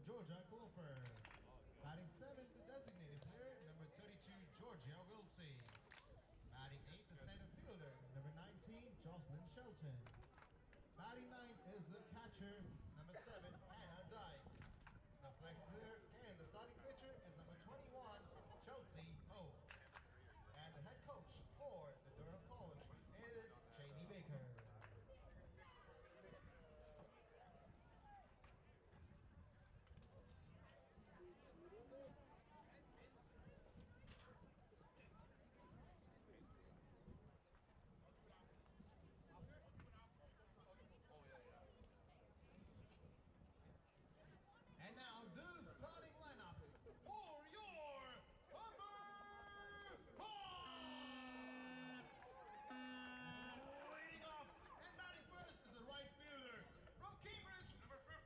Georgia Clover. Batting 7th, the designated player, number 32, Georgia Wilsey. Batting 8th, the center fielder, number 19, Jocelyn Shelton. Batting 9th is the catcher, number 7, Anna Dykes. The flex player and the starting pitcher is number 21, Chelsea Ho. And the head coach for the Durham College is Jamie Baker. And now the starting lineups for your Humber Hawks! Leading off and batting first is the right fielder from Cambridge, number 15,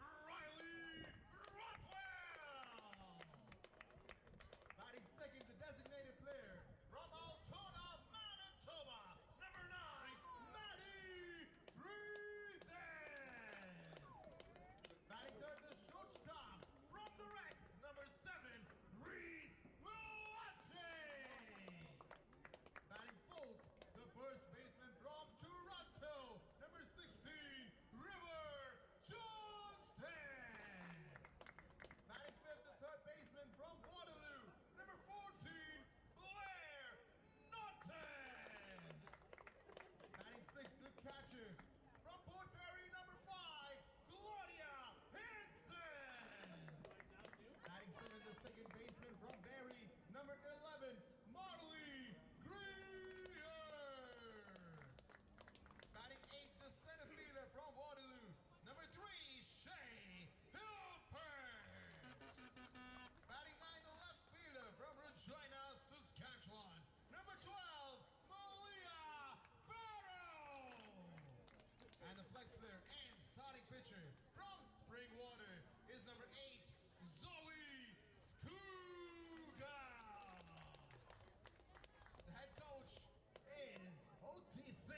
Riley Rockwell. Batting second, the designated player from Altona, Manitoba, number 9, Maddie Friesen. Batting third, the shortstop from the Rex, number 7, Reese Luache. Batting fourth, the first baseman from Toronto, number 16, River Johnston. Batting fifth, the third baseman from Waterloo, number 14, Blair Norton. Batting sixth, the catcher from Port Perry, number 5, Claudia Hansen. Batting seventh, the second baseman from Barrie, number 11, Marley Greer. Batting eighth, the center fielder from Waterloo, number 3, Shay Hilpert. Batting 9, the left fielder from Regina, Saskatchewan, number 12, Malia Farrell. And the flex player and starting pitcher from Springwater is number 8, Zoe Skuga. The head coach is OTC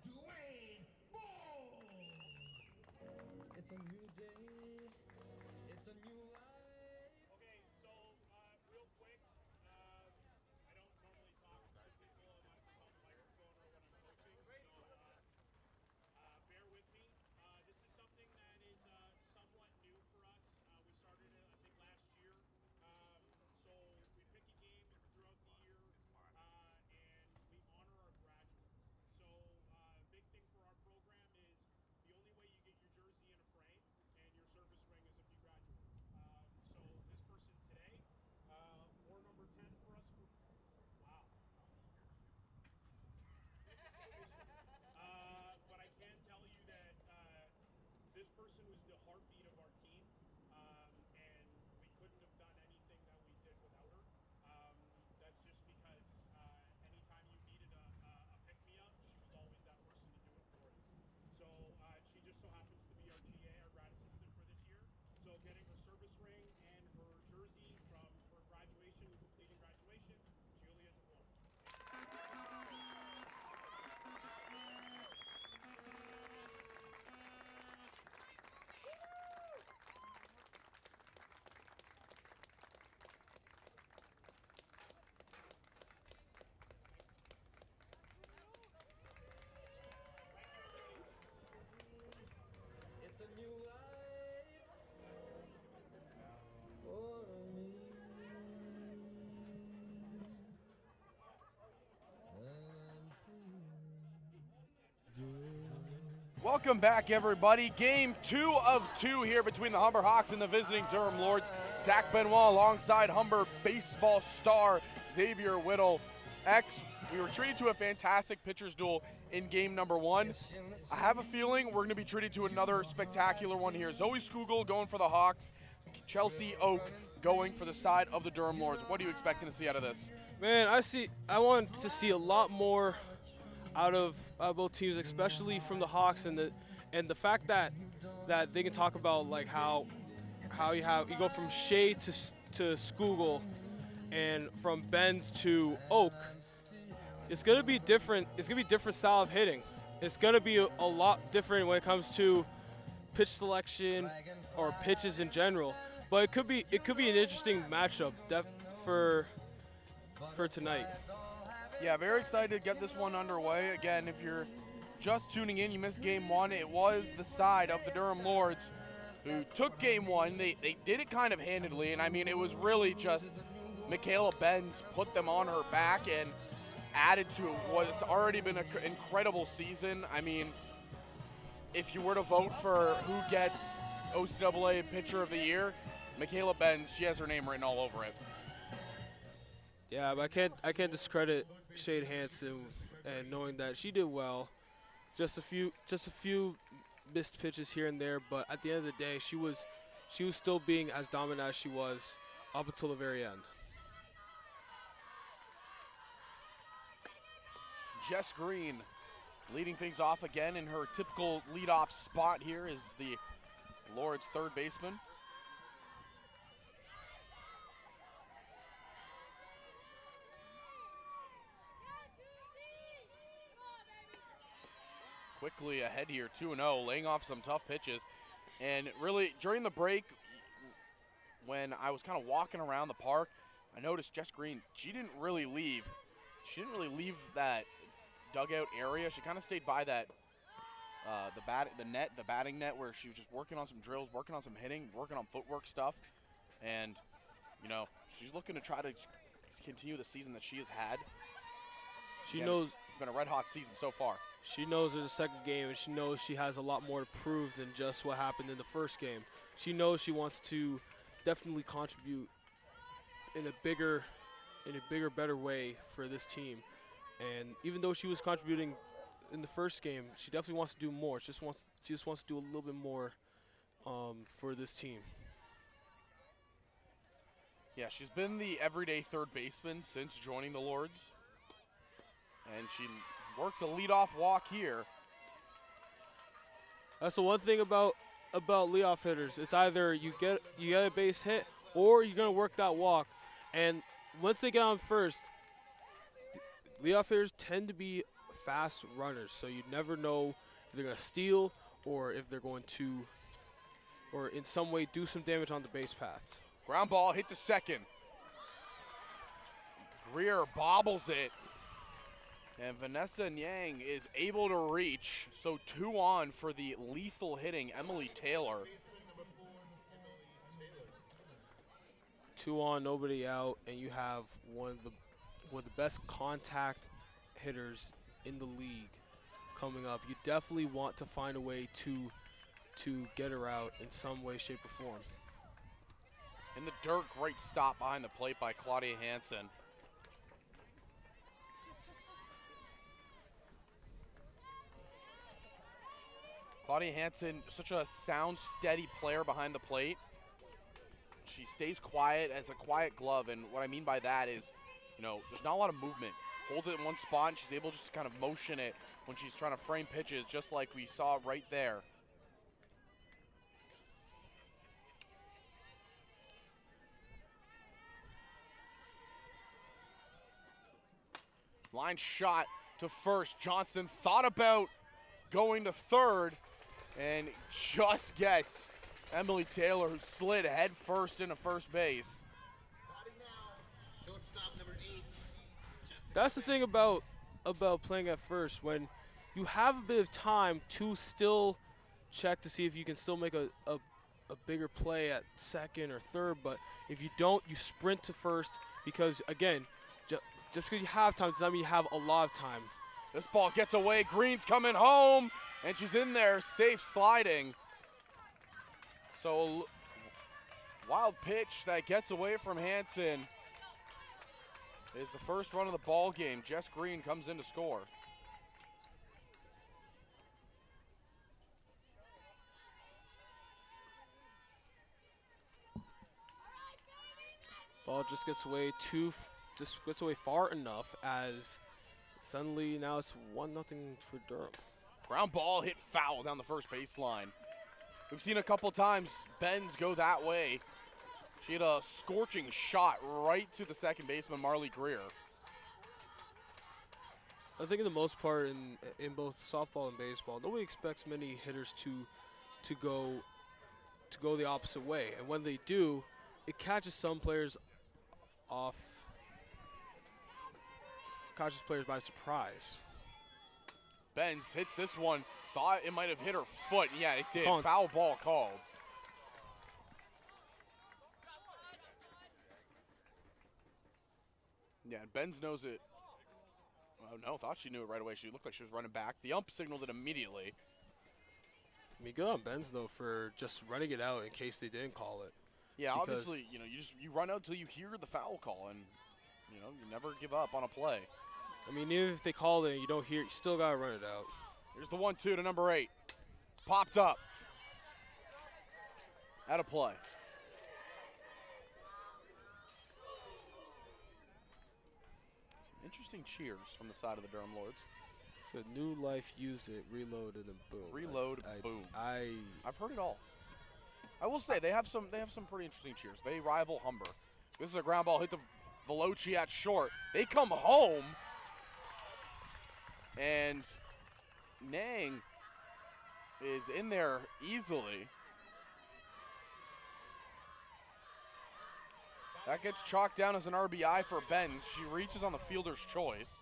Dwayne Bowles. It's a new day. It's a new life. Okay, so real quick, I don't normally talk to people unless it's on the microphone or when I'm coaching, so bear with me. This is something that is somewhat new for us. We started it, I think, last year. So we pick a game throughout the year, and we honor our graduates. So a big thing for our program is the only way you get your jersey in a frame and your service ring is if you graduate. So this person today, or number 10 for us. Wow. But I can tell you that this person was the heartbeat of our team, and we couldn't have done anything that we did without her. That's just because anytime you needed a pick-me-up, she was always that person to do it for us. So she just so happens to be our GA, our grad assistant for this year. So getting her service ring and her jersey from her graduation and completing graduation, Julia DeWolf. It's a new life for me. Welcome back, everybody. Game 2 of 2 here between the Humber Hawks and the visiting Durham Lords. Zach Benoit alongside Humber baseball star Xavier Whittle. We were treated to a fantastic pitcher's duel in game number 1. I have a feeling we're going to be treated to another spectacular one here. Zoe Skugel going for the Hawks, Chelsea Oak going for the side of the Durham Lords. What are you expecting to see out of this? Man, I want to see a lot more out of both teams, especially from the Hawks, and the fact that they can talk about like how you go from Shea to Skugel and from Benz to Oak. It's gonna be different. It's gonna be different style of hitting. It's gonna be a lot different when it comes to pitch selection or pitches in general. But it could be an interesting matchup for tonight. Yeah, very excited to get this one underway. Again, if you're just tuning in, you missed game one. It was the side of the Durham Lords who took game one. They did it kind of handedly, and I mean, it was really just Michaela Benz put them on her back and added to what's already been an incredible season. I mean, if you were to vote for who gets OCAA Pitcher of the Year, Michaela Benz, she has her name written all over it. Yeah, but I can't discredit Shade Hansen and knowing that she did well. Just a few missed pitches here and there, but at the end of the day, she was still being as dominant as she was up until the very end. Jess Green leading things off again in her typical leadoff spot here is the Lord's third baseman. Quickly ahead here, 2-0, laying off some tough pitches. And really, during the break, when I was kind of walking around the park, I noticed Jess Green, she didn't really leave that dugout area. She kind of stayed by that the batting net, where she was just working on some drills, working on some hitting, working on footwork stuff. And, you know, she's looking to try to continue the season that she has had. She knows it's been a red hot season so far. She knows it's a second game, and she knows she has a lot more to prove than just what happened in the first game. She knows she wants to definitely contribute in a bigger, better way for this team. And even though she was contributing in the first game, she definitely wants to do more. She just wants to do a little bit more for this team. Yeah, she's been the everyday third baseman since joining the Lords. And she works a leadoff walk here. That's the one thing about leadoff hitters. It's either you get a base hit or you're gonna work that walk. And once they get on first, leadoff hitters tend to be fast runners. So you never know if they're gonna steal or if they're going to, or in some way do some damage on the base paths. Ground ball hit to second. Greer bobbles it. And Vanessa Nyang is able to reach. So 2 on for the lethal hitting Emily Taylor. 2 on, nobody out, and you have one of the best contact hitters in the league coming up. You definitely want to find a way to get her out in some way, shape, or form. In the dirt, great stop behind the plate by Claudia Hansen. Claudia Hansen, such a sound, steady player behind the plate. She stays quiet as a quiet glove, and what I mean by that is, you know, there's not a lot of movement. Holds it in one spot, and she's able to just kind of motion it when she's trying to frame pitches, just like we saw right there. Line shot to first. Johnson thought about going to third and just gets Emily Taylor, who slid head first into first base. That's the thing about playing at first. When you have a bit of time to still check to see if you can still make a bigger play at second or third, but if you don't, you sprint to first because, again, just because you have time does not mean you have a lot of time. This ball gets away. Green's coming home, and she's in there, safe sliding. So, wild pitch that gets away from Hansen is the first run of the ball game. Jess Green comes in to score. Ball just gets away far enough as suddenly now it's 1-0 for Durham. Ground ball hit foul down the first baseline. We've seen a couple times Benz go that way. She had a scorching shot right to the second baseman, Marley Greer. I think in the most part in both softball and baseball, nobody expects many hitters to go the opposite way. And when they do, it catches some players by surprise. Benz hits this one. Thought it might have hit her foot. Yeah, it did. Call. Foul ball called. Yeah, and Benz knows it. Oh, no, thought she knew it right away. She looked like she was running back. The ump signaled it immediately. I mean, good on Benz, though, for just running it out in case they didn't call it. Yeah, obviously, you run out till you hear the foul call, and, you never give up on a play. I mean, even if they call it and you don't hear it, you still got to run it out. Here's the 1-2 to number 8. Popped up. Out of play. Some interesting cheers from the side of the Durham Lords. So new life, use it, reload, and then boom. Reload, boom. I've heard it all. I will say they have some pretty interesting cheers. They rival Humber. This is a ground ball hit to Veloci at short. They come home, and Nang is in there easily. That gets chalked down as an RBI for Benz. She reaches on the fielder's choice.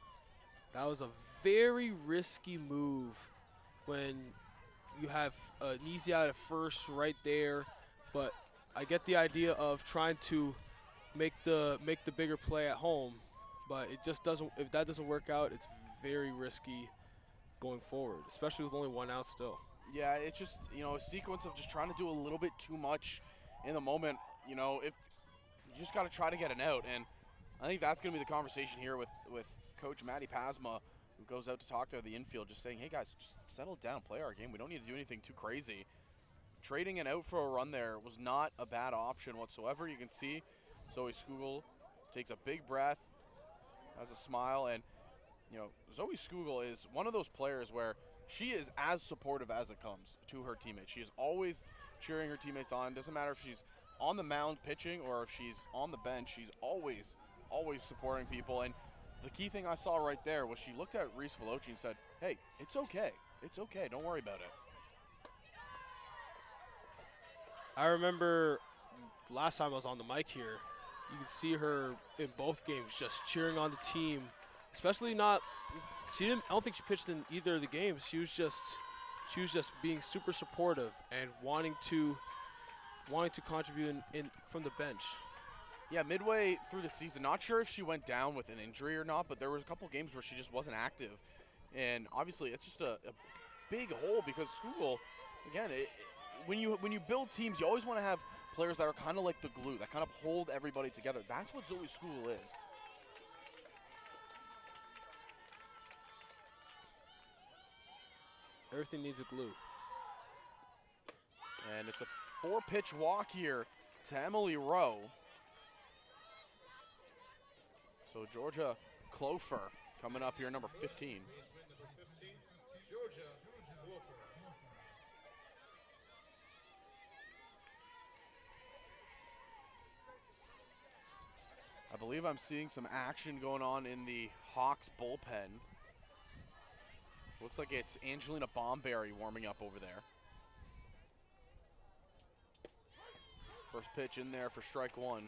That was a very risky move when you have an easy out at first right there, but I get the idea of trying to make the bigger play at home, but it just doesn't. If that doesn't work out, it's very risky going forward, especially with only one out still. Yeah, it's just a sequence of just trying to do a little bit too much in the moment. If you just got to try to get an out, and I think that's going to be the conversation here with Coach Maddie Pasma, who goes out to talk to the infield, just saying, hey guys, just settle down, play our game. We don't need to do anything too crazy. Trading an out for a run there was not a bad option whatsoever. You can see Zoe Skugel takes a big breath, has a smile, and Zoe Skugel is one of those players where she is as supportive as it comes to her teammates. She is always cheering her teammates on. Doesn't matter if she's on the mound pitching or if she's on the bench. She's always supporting people. And the key thing I saw right there was she looked at Reese Veloci and said, hey, it's okay. It's okay. Don't worry about it. I remember the last time I was on the mic here, you could see her in both games just cheering on the team, especially I don't think she pitched in either of the games. She was just being super supportive and wanting to contribute in from the bench. Yeah, midway through the season, not sure if she went down with an injury or not, but there was a couple games where she just wasn't active. And obviously it's just a big hole because Skugel, again, when you build teams, you always want to have players that are kind of like the glue, that kind of hold everybody together. That's what Zoe Skugel is. Everything needs a glue. And it's a 4-pitch walk here to Emily Rowe. So Georgia Clofer coming up here, number 15. I believe I'm seeing some action going on in the Hawks bullpen. Looks like it's Angelina Bomberry warming up over there. First pitch in there for strike one.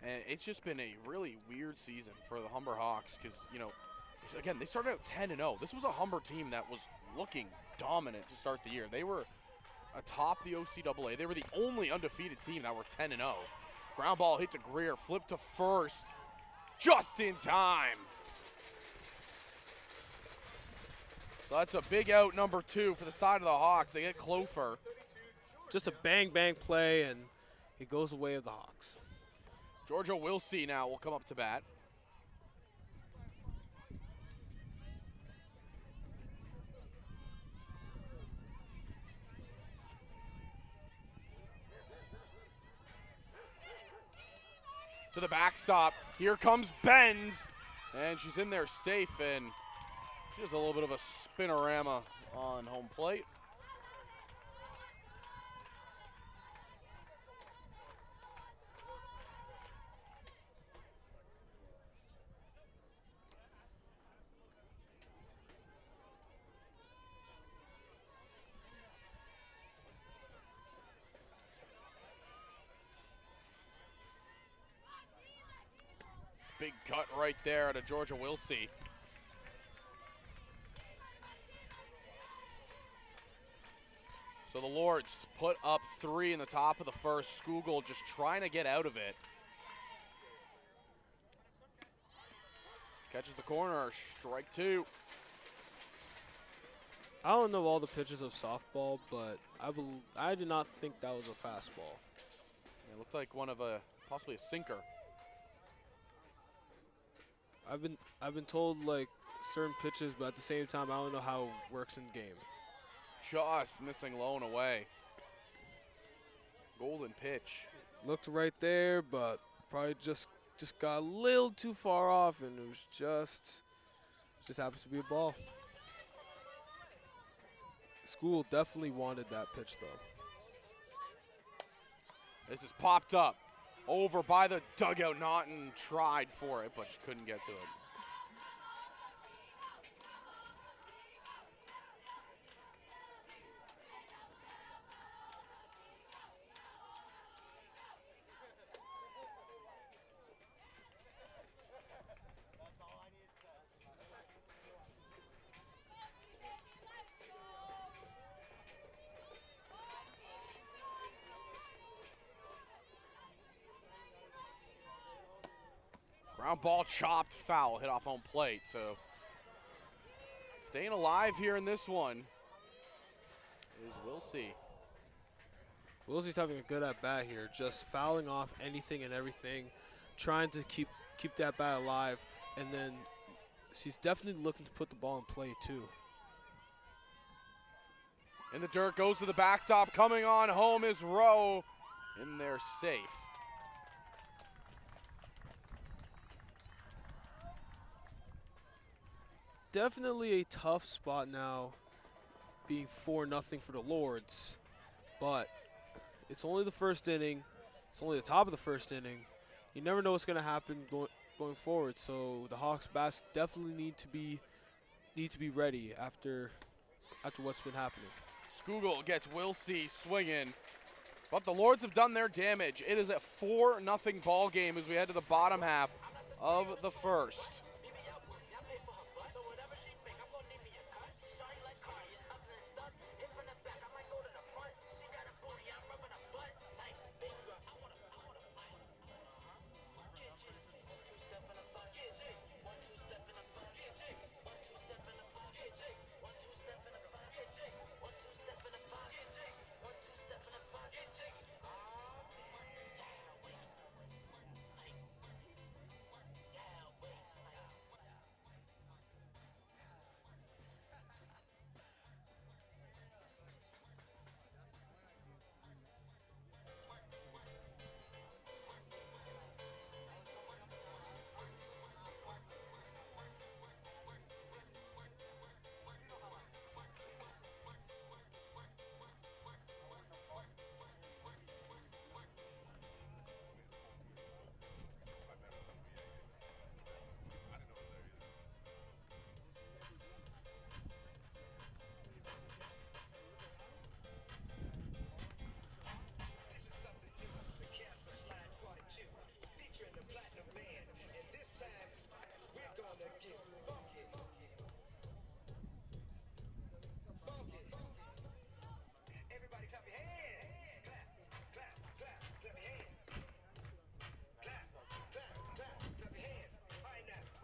And it's just been a really weird season for the Humber Hawks because, again, they started out 10-0. This was a Humber team that was looking dominant to start the year. They were atop the OCAA. They were the only undefeated team that were 10-0. Ground ball hit to Greer, flip to first, just in time. So that's a big out, number 2 for the side of the Hawks. They get Clofer. Just a bang-bang play, and it goes away of the Hawks. Georgia Wilsey now will come up to bat. To the backstop. Here comes Benz. And she's in there safe, and she does a little bit of a spinorama on home plate. Big cut right there to Georgia Wilsey. So the Lords put up 3 in the top of the first. Skugel just trying to get out of it. Catches the corner, strike 2. I don't know all the pitches of softball, but I did not think that was a fastball. It looked like one of possibly a sinker. I've been told like certain pitches, but at the same time, I don't know how it works in game. Just missing low and away. Golden pitch. Looked right there, but probably just got a little too far off, and it was just happens to be a ball. School definitely wanted that pitch, though. This is popped up over by the dugout. Naughton tried for it, but just couldn't get to it. Ground ball chopped, foul, hit off home plate. So staying alive here in this one is Wilsey. Wilsey's having a good at bat here, just fouling off anything and everything, trying to keep that bat alive, and then she's definitely looking to put the ball in play too. In the dirt, goes to the backstop. Coming on home is Rowe. In there safe. Definitely a tough spot now, being 4-0 for the Lords, but it's only the first inning. It's only the top of the first inning. You never know what's going to happen going forward. So the Hawks bats definitely need to be ready after what's been happening. Skugel gets Wilsey swinging, but the Lords have done their damage. It is a 4-0 ball game as we head to the bottom half of the first.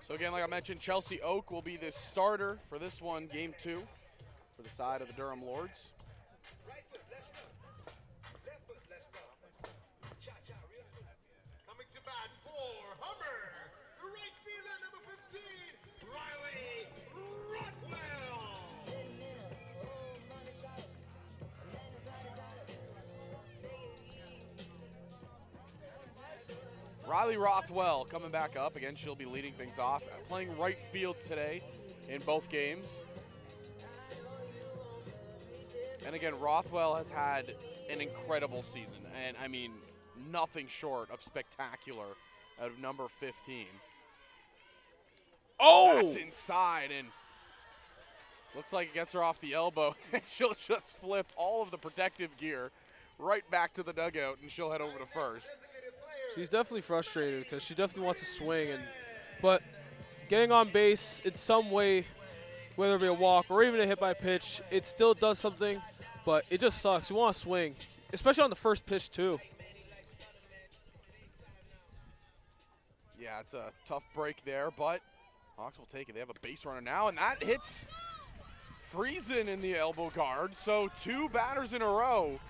So again, like I mentioned, Chelsea Oak will be the starter for this one, game 2, for the side of the Durham Lords. Coming to bat for Humber, the right fielder, number 15, Riley Rothwell. Riley Rothwell coming back up. Again, she'll be leading things off. Playing right field today in both games. And again, Rothwell has had an incredible season. And I mean, nothing short of spectacular out of number 15. Oh! That's inside, and looks like it gets her off the elbow. She'll just flip all of the protective gear right back to the dugout, and she'll head over to first. She's definitely frustrated because she definitely wants to swing, but getting on base in some way, whether it be a walk or even a hit by pitch, it still does something, but it just sucks. You want to swing, especially on the first pitch too. Yeah, it's a tough break there, but Hawks will take it. They have a base runner now, and that hits Friesen in the elbow guard. So 2 batters in a row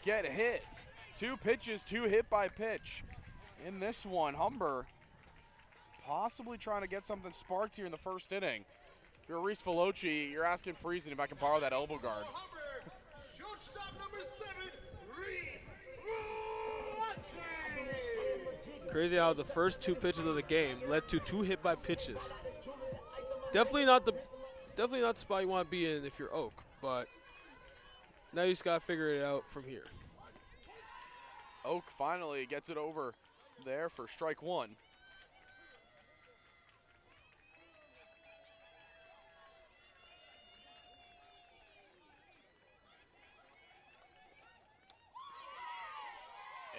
get hit. 2 pitches, 2 hit by pitch. In this one, Humber possibly trying to get something sparked here in the first inning. If you're Reese Veloci, you're asking Friesen if I can borrow that elbow guard. Shortstop number 7, Reese Veloci. Crazy how the first 2 pitches of the game led to 2 hit by pitches. Definitely not the spot you want to be in if you're Oak, but now you just gotta figure it out from here. Oak finally gets it over there for strike 1.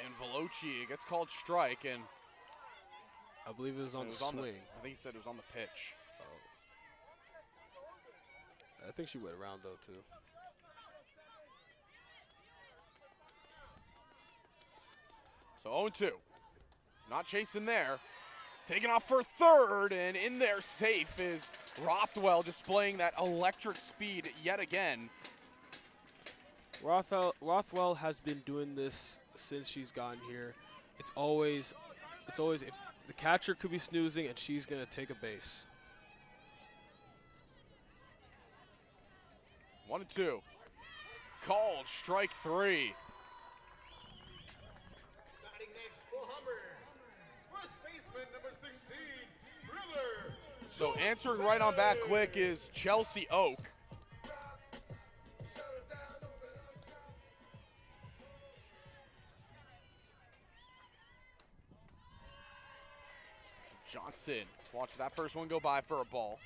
And Veloci gets called strike, and I believe it was on the swing. I think he said it was on the pitch. I think she went around though too. So 0-2. Not chasing there. Taking off for third, and in there safe is Rothwell, displaying that electric speed yet again. Rothwell has been doing this since she's gotten here. It's always if the catcher could be snoozing and she's gonna take a base. 1-2. Called strike 3. Batting next for Humber, first baseman number 16, River. So answering right on back quick is Chelsea Oak. Johnson, watch that first one go by for a ball.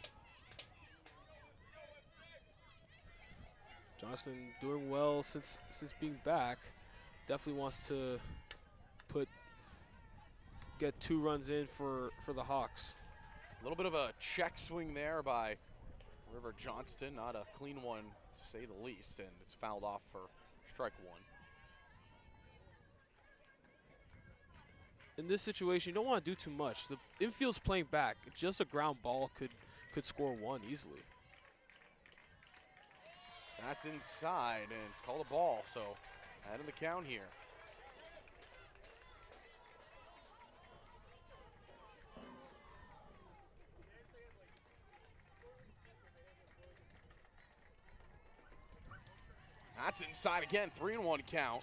Johnson doing well since being back. Definitely wants to get 2 runs in for the Hawks. A little bit of a check swing there by River Johnston. Not a clean one, to say the least, and it's fouled off for strike 1. In this situation, you don't want to do too much. The infield's playing back. Just a ground ball could score 1 easily. That's inside, and it's called a ball, so add in the count here. That's inside again, 3-1 count.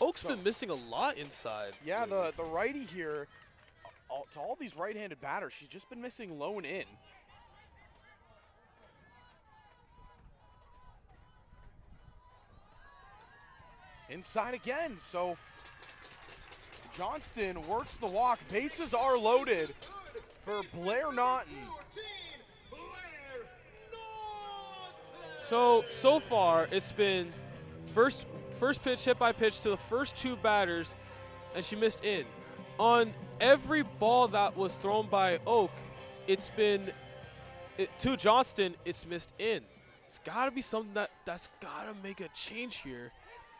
Oak's been missing a lot inside. Yeah, lately. the righty here, to all these right-handed batters, she's just been missing low and in. Inside again, so Johnston works the walk. Bases are loaded for Blair Naughton. So far, it's been first pitch hit by pitch to the first 2 batters, and she missed in. On every ball that was thrown by Oak, to Johnston, it's missed in. It's got to be something that's got to make a change here.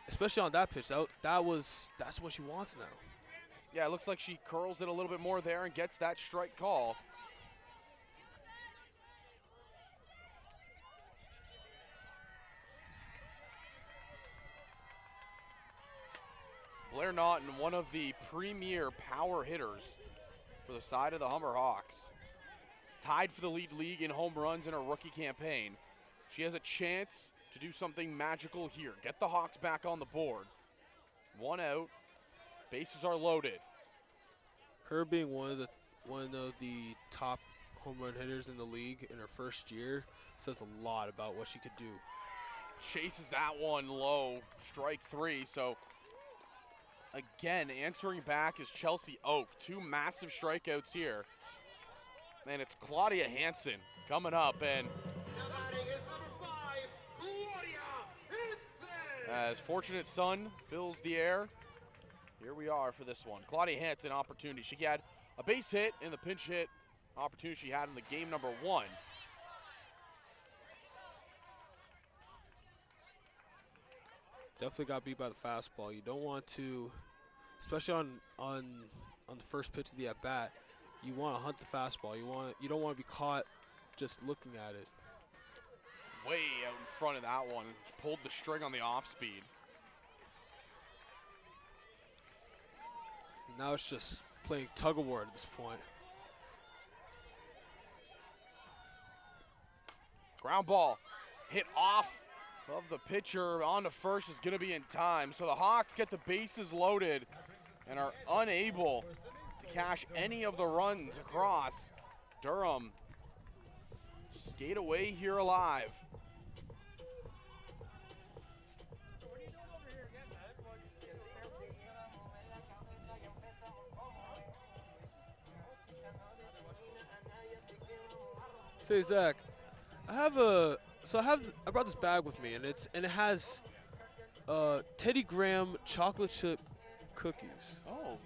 Especially on that pitch, that's what she wants now. Yeah, it looks like she curls it a little bit more there and gets that strike call. Blair Naughton, one of the premier power hitters for the side of the Humber Hawks. Tied for the lead league in home runs in her rookie campaign. She has a chance to do something magical here. Get the Hawks back on the board. 1 out. Bases are loaded. Her being one of the top home run hitters in the league in her first year says a lot about what she could do. Chases that one low. Strike 3. So again, answering back is Chelsea Oak. 2 massive strikeouts here. And it's Claudia Hansen coming up, and as Fortunate Son fills the air, Here we are for this one. Claudia Hansen opportunity. She had a base hit in the pinch hit opportunity she had in the game number 1. Definitely got beat by the fastball. You don't want to, especially on the first pitch of the at bat, you want to hunt the fastball. You don't want to be caught just looking at it. Way out in front of that one. Just pulled the string on the off speed. Now it's just playing tug of war at this point. Ground ball hit off of the pitcher on to first is going to be in time. So the Hawks get the bases loaded and are unable to cash any of the runs across. Durham skate away here alive. Say, Zach, I brought this bag with me, and it has Teddy Graham chocolate chip cookies. Oh.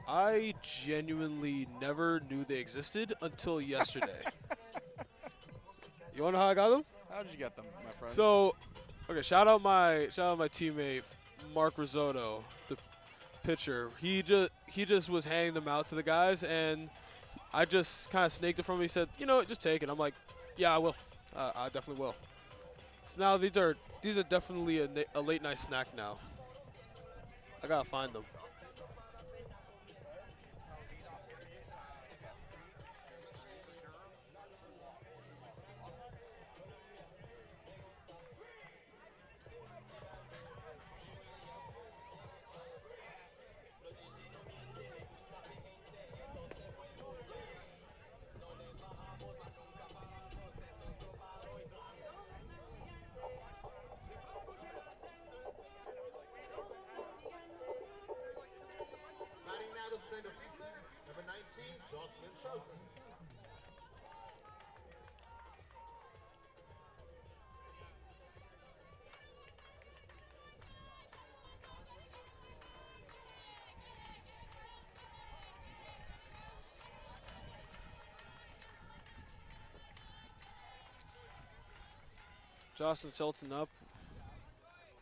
I genuinely never knew they existed until yesterday. You wanna know how I got them? How did you get them, my friend? So, okay, shout out my teammate Mark Risotto, the pitcher. He just was handing them out to the guys, and I just kind of snaked it from him. He said, "You know, just take it." I'm like, "Yeah, I will. I definitely will." So now these are definitely a late night snack now. I gotta find them. Batting now the center fielder, number 19, Jocelyn Shelton. Jocelyn Shelton up.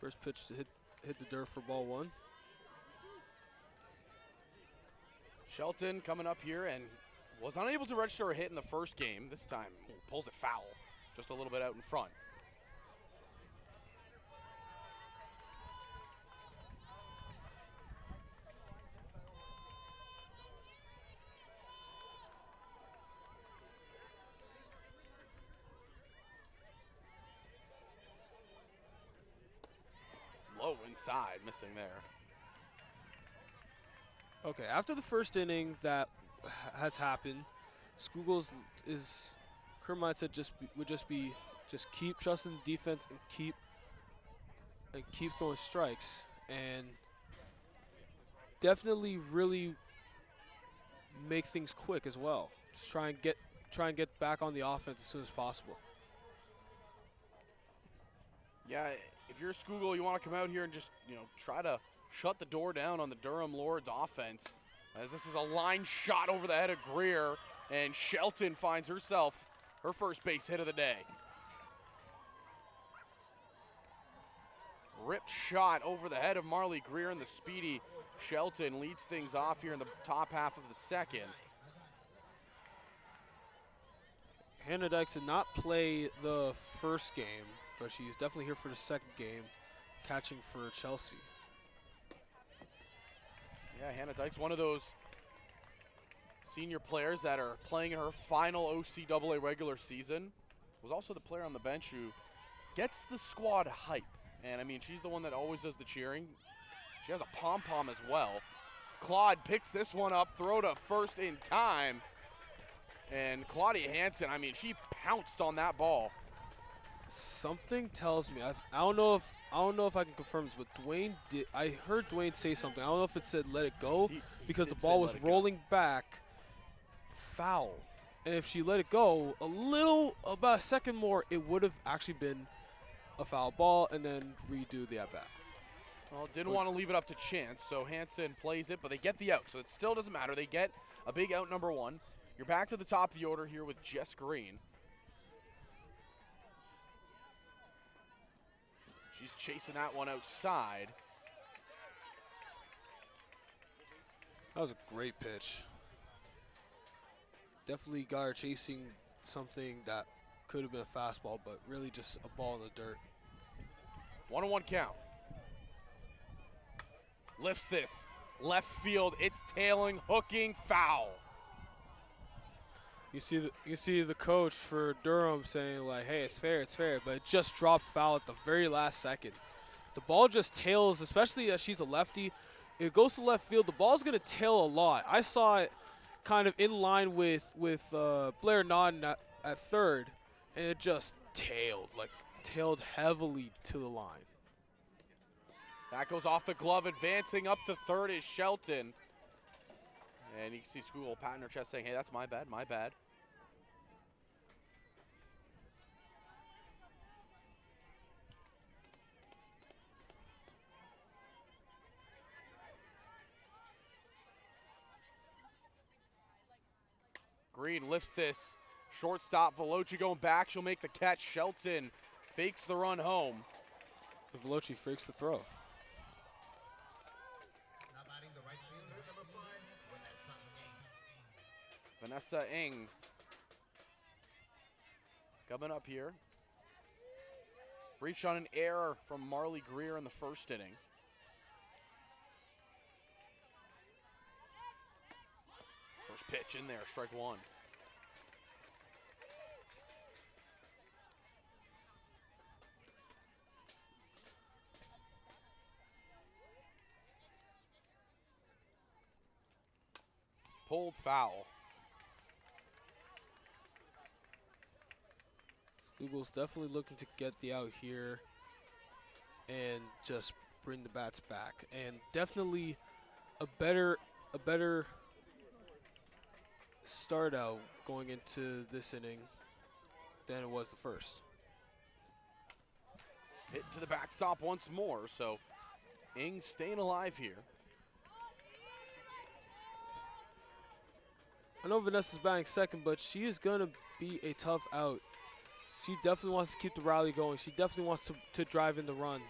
First pitch to hit the dirt for ball 1. Shelton coming up here and was unable to register a hit in the first game. This time pulls it foul, just a little bit out in front. Low inside, missing there. Okay, after the first inning that has happened, Skoogle's current mindset would just be keep trusting the defense and keep throwing strikes, and definitely really make things quick as well. Just try and get back on the offense as soon as possible. Yeah, if you're Skoogle, you want to come out here and just, try to shut the door down on the Durham Lords offense, as this is a line shot over the head of Greer, and Shelton finds herself her first base hit of the day. Ripped shot over the head of Marley Greer, and the speedy Shelton leads things off here in the top half of the second. Hannah Dykes did not play the first game, but she's definitely here for the second game, catching for Chelsea. Yeah, Hannah Dykes, one of those senior players that are playing in her final OCAA regular season. Was also the player on the bench who gets the squad hype. And, I mean, she's the one that always does the cheering. She has a pom-pom as well. Claude picks this one up, throw to first in time. And Claudia Hansen, I mean, she pounced on that ball. Something tells me, I don't know if I can confirm this, but I heard Dwayne say something. I don't know if it said let it go, because the ball was rolling back, foul. And if she let it go about a second more, it would have actually been a foul ball, and then redo the at-bat. Well, didn't want to leave it up to chance, so Hansen plays it, but they get the out, so it still doesn't matter. They get a big out, number 1. You're back to the top of the order here with Jess Green. She's chasing that one outside. That was a great pitch. Definitely got her chasing something that could have been a fastball, but really just a ball in the dirt. 1-1 count. Lifts this. Left field. It's tailing, hooking, foul. You see the coach for Durham saying like, "Hey, it's fair, but it just dropped foul at the very last second. The ball just tails, especially as she's a lefty. If it goes to left field, the ball's gonna tail a lot. I saw it kind of in line with Blair Nodden at third, and it just tailed heavily to the line. That goes off the glove. Advancing up to third is Shelton. And you can see School patting her chest saying, hey, that's my bad, my bad. Green lifts this. Shortstop, Veloci going back. She'll make the catch. Shelton fakes the run home. Veloci fakes the throw. Vanessa Ng coming up here. Reached on an error from Marley Greer in the first inning. First pitch in there, strike one. Pulled foul. Eagles definitely looking to get the out here and just bring the bats back. And definitely a better start out going into this inning than it was the first. Hit to the backstop once more, so Ng staying alive here. I know Vanessa's batting second, but she is going to be a tough out. She definitely wants to keep the rally going. She definitely wants to drive in the run.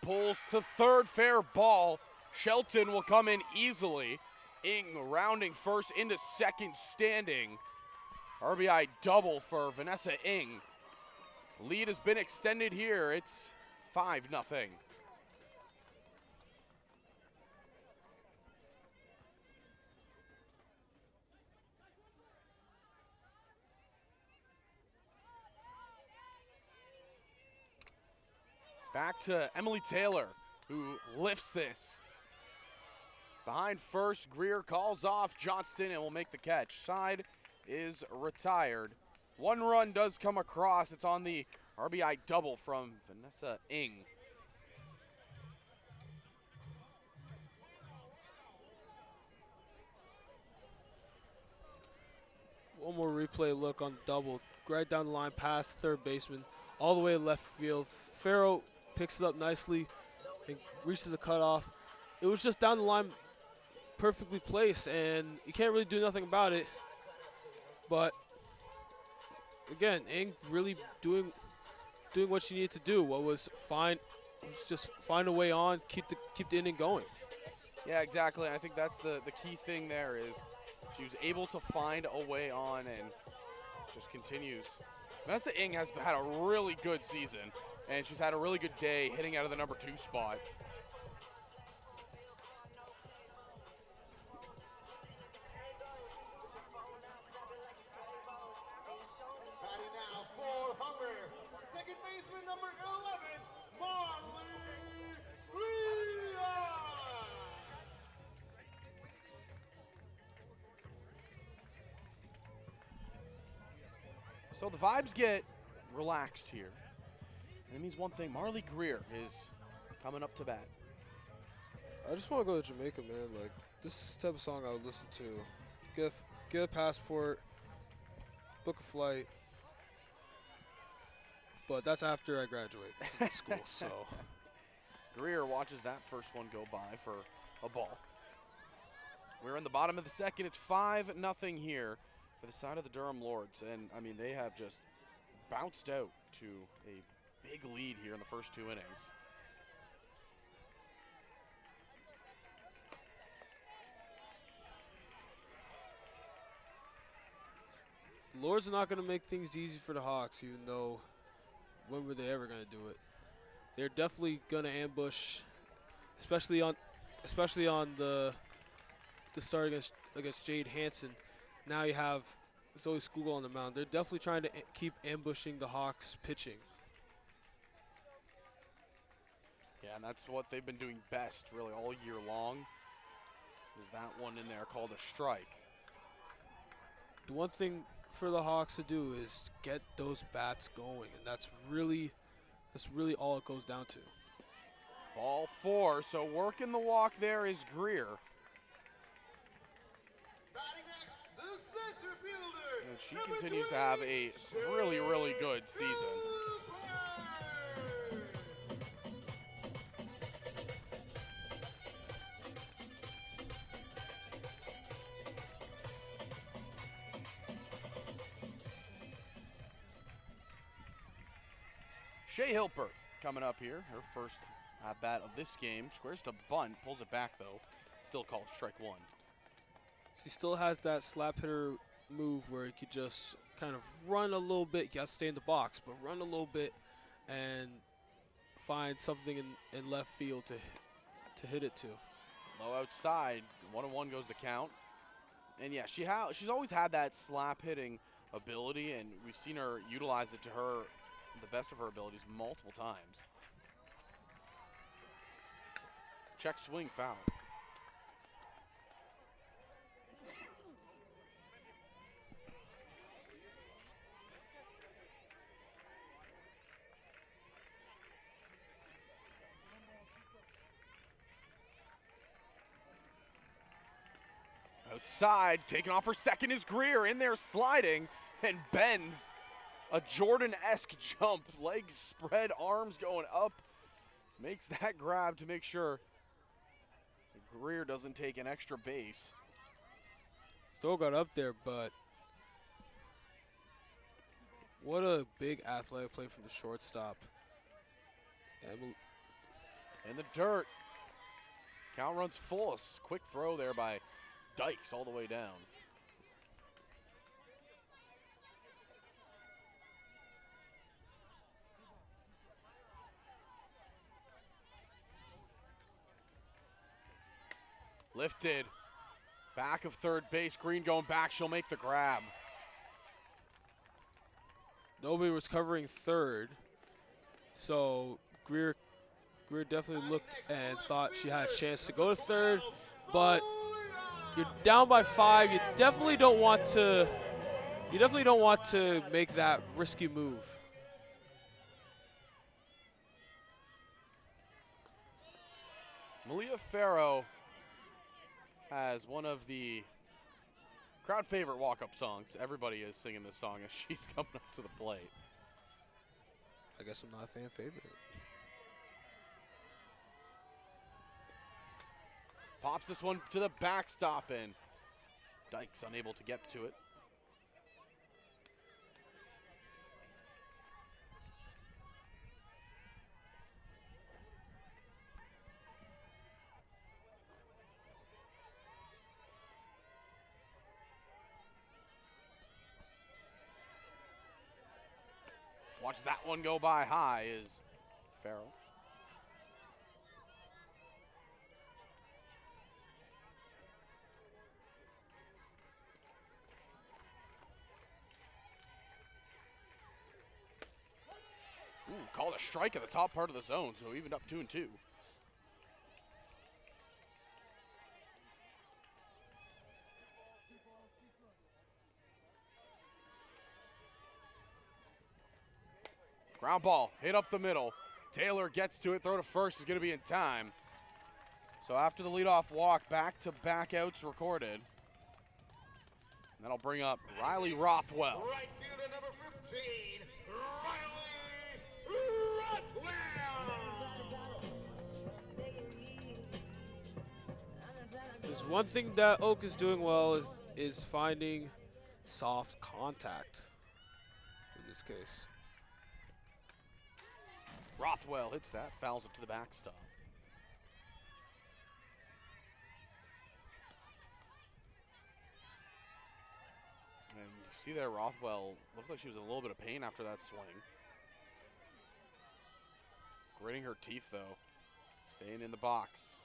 Pulls to third, fair ball. Shelton will come in easily. Ng rounding first into second standing. RBI double for Vanessa Ng. Lead has been extended here. It's 5-0. Back to Emily Taylor, who lifts this. Behind first, Greer calls off Johnston and will make the catch. Side is retired. One run does come across. It's on the RBI double from Vanessa Ng. One more replay look on the double. Right down the line past third baseman, all the way to left field. Farrow picks it up nicely and reaches the cutoff. It was just down the line, perfectly placed, and you can't really do nothing about it. But again, Ng really doing what she needed to do. What was just find a way on, keep the inning going. Yeah, exactly. I think that's the key thing there is she was able to find a way on and just continues. Vanessa Ng has had a really good season, and she's had a really good day hitting out of the number 2 spot. Batting now for Humber, second baseman number 11, Marley Greer. So the vibes get relaxed here. And it means one thing, Marley Greer is coming up to bat. I just want to go to Jamaica, man. Like, this is the type of song I would listen to. Get a passport, book a flight, but that's after I graduate from school. So Greer watches that first one go by for a ball. We're in the bottom of the second. It's 5-0 here for the side of the Durham Lords. And, I mean, they have just bounced out to a big lead here in the first 2 innings. the Lords are not going to make things easy for the Hawks, even though when were they ever going to do it? They're definitely going to ambush, especially on the start against Jade Hansen. Now you have Zoe Skugel on the mound. They're definitely trying to keep ambushing the Hawks pitching. Yeah, and that's what they've been doing best really all year long. Is that one in there called a strike. The one thing for the Hawks to do is get those bats going, and that's really all it goes down to. Ball 4, so working the walk there is Greer. Batting next, the center fielder. And she continues to have a really, really good season. Shea Hilpert coming up here, her first at-bat of this game. Squares to bunt, pulls it back though. Still called strike 1. She still has that slap hitter move where he could just kind of run a little bit. You have to stay in the box, but run a little bit and find something in left field to hit it to. Low outside, 1-1 goes the count. And yeah, she's always had that slap hitting ability, and we've seen her utilize it to the best of her abilities multiple times. Check swing, foul. Outside, taking off for second is Greer, in there sliding, and bends a Jordan-esque jump, legs spread, arms going up, makes that grab to make sure Greer doesn't take an extra base. Throw got up there, but what a big athletic play from the shortstop. In the dirt, count runs full. A quick throw there by Dykes all the way down. Lifted, back of third base, Green going back, she'll make the grab. Nobody was covering third, so Greer definitely looked and thought she had a chance to go to third, but you're down by 5. You definitely don't want to make that risky move. Malia Farrow has one of the crowd favorite walk-up songs. Everybody is singing this song as she's coming up to the plate. I guess I'm not a fan favorite. Pops this one to the backstop, and Dykes unable to get to it. Watch that one go by high is Farrell. Ooh, called a strike at the top part of the zone, so evened up 2-2. Ground ball, hit up the middle. Taylor gets to it, throw to first is going to be in time. So after the leadoff walk, back-to-back outs recorded. And that'll bring up Riley Rothwell. Right fielder number 15, Riley So one thing that Oak is doing well is finding soft contact in this case. Rothwell hits that, fouls it to the backstop. And you see there, Rothwell looked like she was in a little bit of pain after that swing. Gritting her teeth, though. Staying in the box.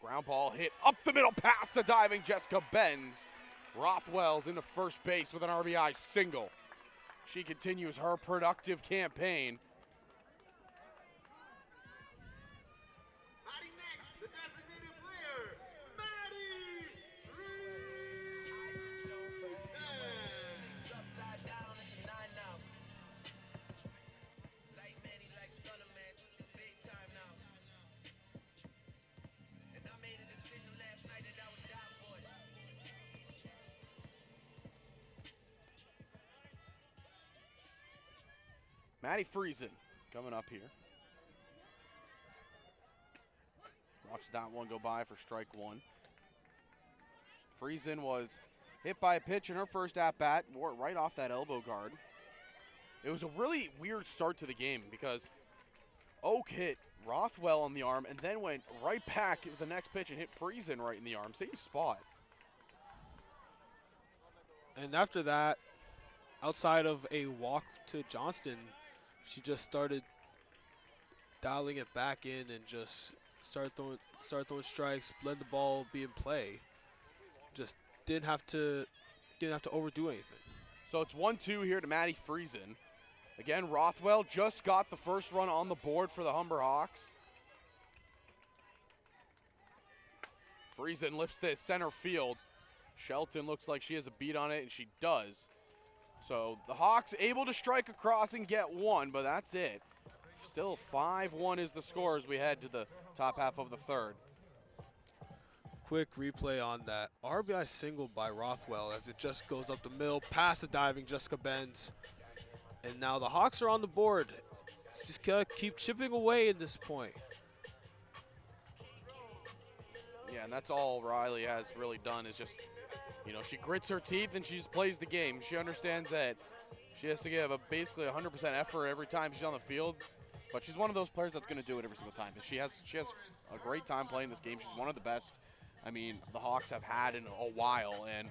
Ground ball hit up the middle, past the diving Jessica Benz. Rothwell's into first base with an RBI single. She continues her productive campaign. Batting next, the designated player, Maddie Maddie Friesen coming up here. Watch that one go by for strike one. Friesen was hit by a pitch in her first at-bat, wore it right off that elbow guard. It was a really weird start to the game because Oak hit Rothwell on the arm and then went right back with the next pitch and hit Friesen right in the arm. Same spot. And after that, outside of a walk to Johnston, she just started dialing it back in and just start throwing strikes, let the ball be in play. Just didn't have to overdo anything. So it's 1-2 here to Maddie Friesen. Again, Rothwell just got the first run on the board for the Humber Hawks. Friesen lifts this center field. Shelton looks like she has a beat on it, and she does. So the Hawks able to strike across and get one, but that's it. Still 5-1 is the score as we head to the top half of the third. Quick replay on that RBI single by Rothwell as it just goes up the middle, past the diving Jessica Benz. And now the Hawks are on the board. Just gotta keep chipping away at this point. Yeah, and that's all Riley has really done is just, you know, she grits her teeth and she just plays the game. She understands that she has to give basically 100% effort every time she's on the field. But she's one of those players that's going to do it every single time. She has a great time playing this game. She's one of the best, I mean, the Hawks have had in a while. And,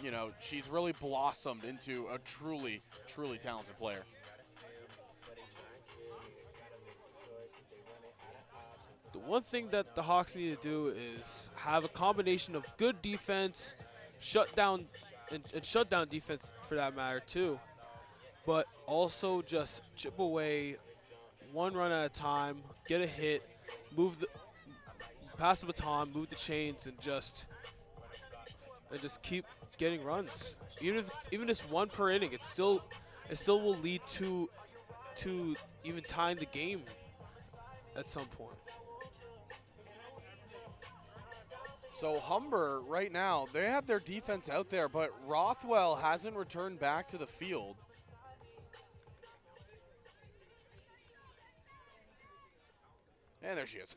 you know, she's really blossomed into a truly, truly talented player. The one thing that the Hawks need to do is have a combination of good defense, shutdown defense for that matter too, but also just chip away one run at a time, get a hit, pass the baton, move the chains, and just keep getting runs. Even if it's one per inning, it still will lead to even tying the game at some point. So Humber, right now, they have their defense out there, but Rothwell hasn't returned back to the field. And there she is.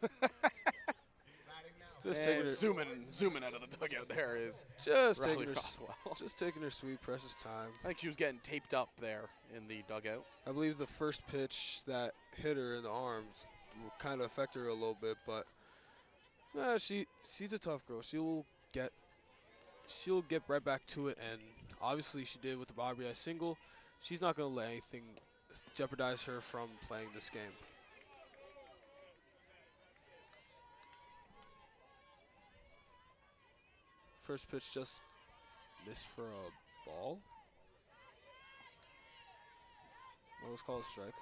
Zooming out of the dugout there is just Rothwell. taking her sweet precious time. I think she was getting taped up there in the dugout. I believe the first pitch that hit her in the arms will kind of affect her a little bit, but she's a tough girl. She'll get right back to it, and obviously she did with the RBI single. She's not going to let anything jeopardize her from playing this game. First pitch just missed for a ball. What was called a strike.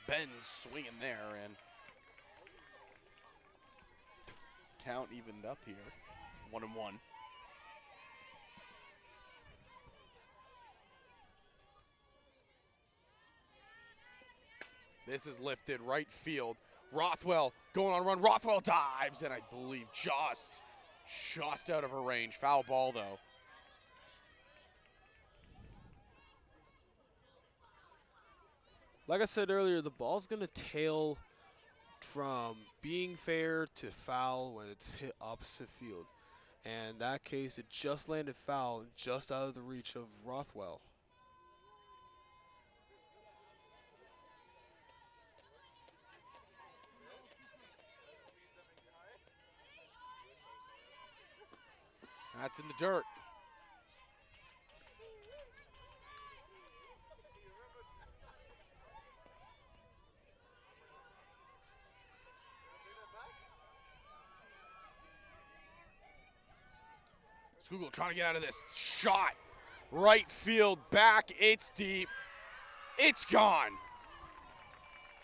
Ben swinging there, and count evened up here, 1-1. This is lifted right field. Rothwell going on a run. Rothwell dives, and I believe just out of her range. Foul ball, though. Like I said earlier, the ball's going to tail from being fair to foul when it's hit opposite field. And in that case, it just landed foul, just out of the reach of Rothwell. That's in the dirt. Skugel trying to get out of this. Shot. Right field, back. It's deep. It's gone.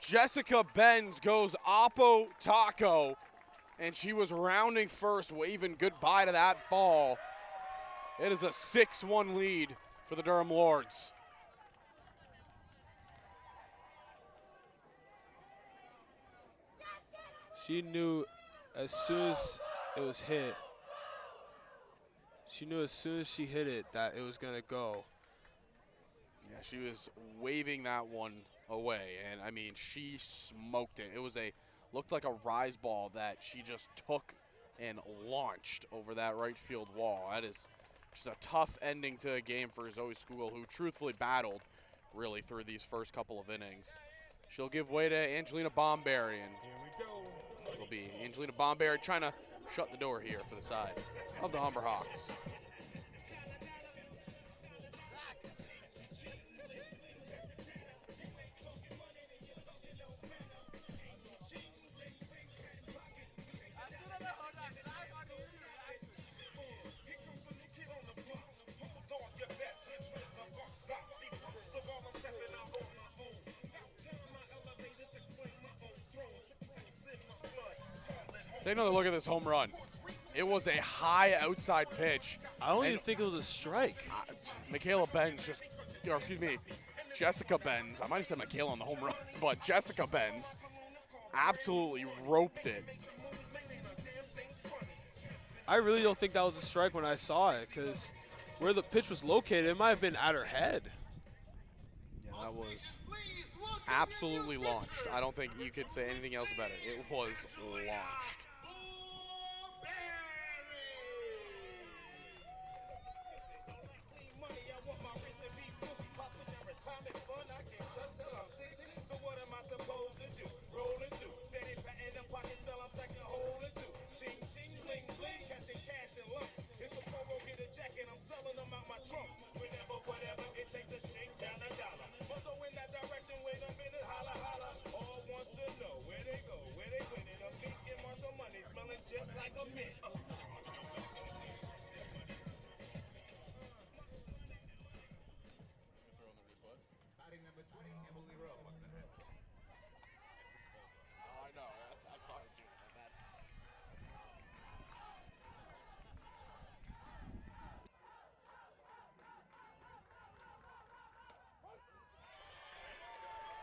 Jessica Benz goes oppo taco, and she was rounding first, waving goodbye to that ball. It is a 6-1 lead for the Durham Lords. She knew as soon as it was hit, she knew as soon as she hit it that it was going to go. Yeah, she was waving that one away, and I mean, she smoked it. It was looked like a rise ball that she just took and launched over that right field wall. That is just a tough ending to a game for Zoe Skugel, who truthfully battled really through these first couple of innings. She'll give way to Angelina Bomberry, and Here we go. it'll be Angelina Bomberry trying to shut the door here for the side of the Humber Hawks. Take another look at this home run. It was a high outside pitch. I don't even think it was a strike. Michaela Benz just, or excuse me, Jessica Benz. I might have said Michaela on the home run, but Jessica Benz absolutely roped it. I really don't think that was a strike when I saw it, because where the pitch was located, it might have been at her head. Yeah, that was absolutely launched. I don't think you could say anything else about it. It was launched.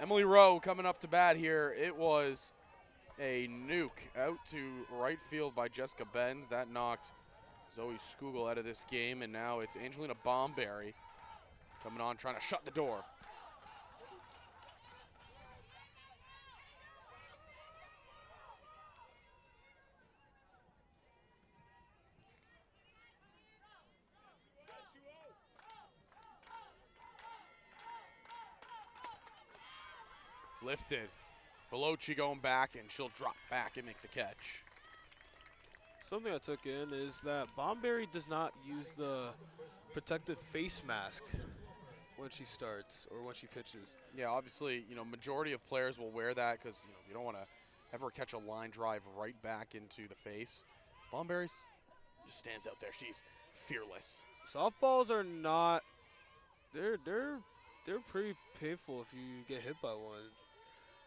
Emily Rowe coming up to bat here. It was a nuke out to right field by Jessica Benz. That knocked Zoe Skugel out of this game, and now it's Angelina Bomberry coming on, trying to shut the door. Lifted. Veloci going back, and she'll drop back and make the catch. Something I took in is that Bomberry does not use the protective face mask when she starts or when she pitches. Yeah, obviously, majority of players will wear that because, you don't want to ever catch a line drive right back into the face. Bomberry just stands out there. She's fearless. Softballs are not, they're pretty painful if you get hit by one.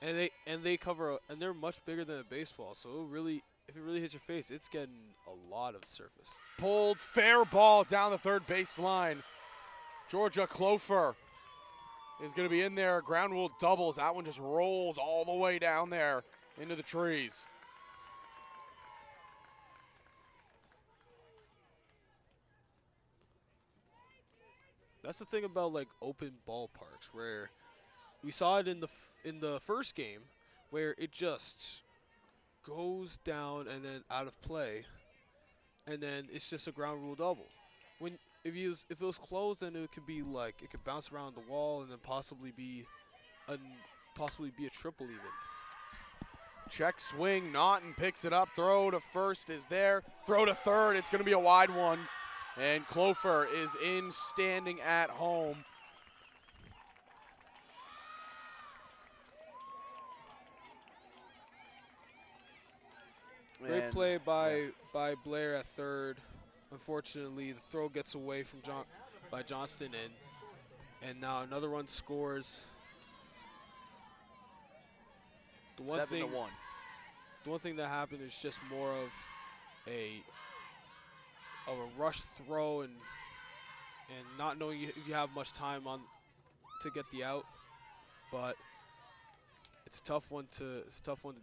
And they cover, and they're much bigger than a baseball. So if it really hits your face, it's getting a lot of surface. Pulled, fair ball down the third base line. Georgia Clofer is going to be in there. Ground rule doubles. That one just rolls all the way down there into the trees. That's the thing about like open ballparks, where we saw it in the first game, where it just goes down and then out of play, and then it's just a ground rule double. When if it was closed, then it could be like it could bounce around the wall and then possibly be a triple even. Check swing, Naughton picks it up. Throw to first is there. Throw to third. It's going to be a wide one. And Clofer is in standing at home. Great play by Blair at third. Unfortunately, the throw gets away from by Johnston, and now another run scores. The one 7-1. The one thing that happened is just more of a rush throw and not knowing if you have much time to get the out, but it's a tough one to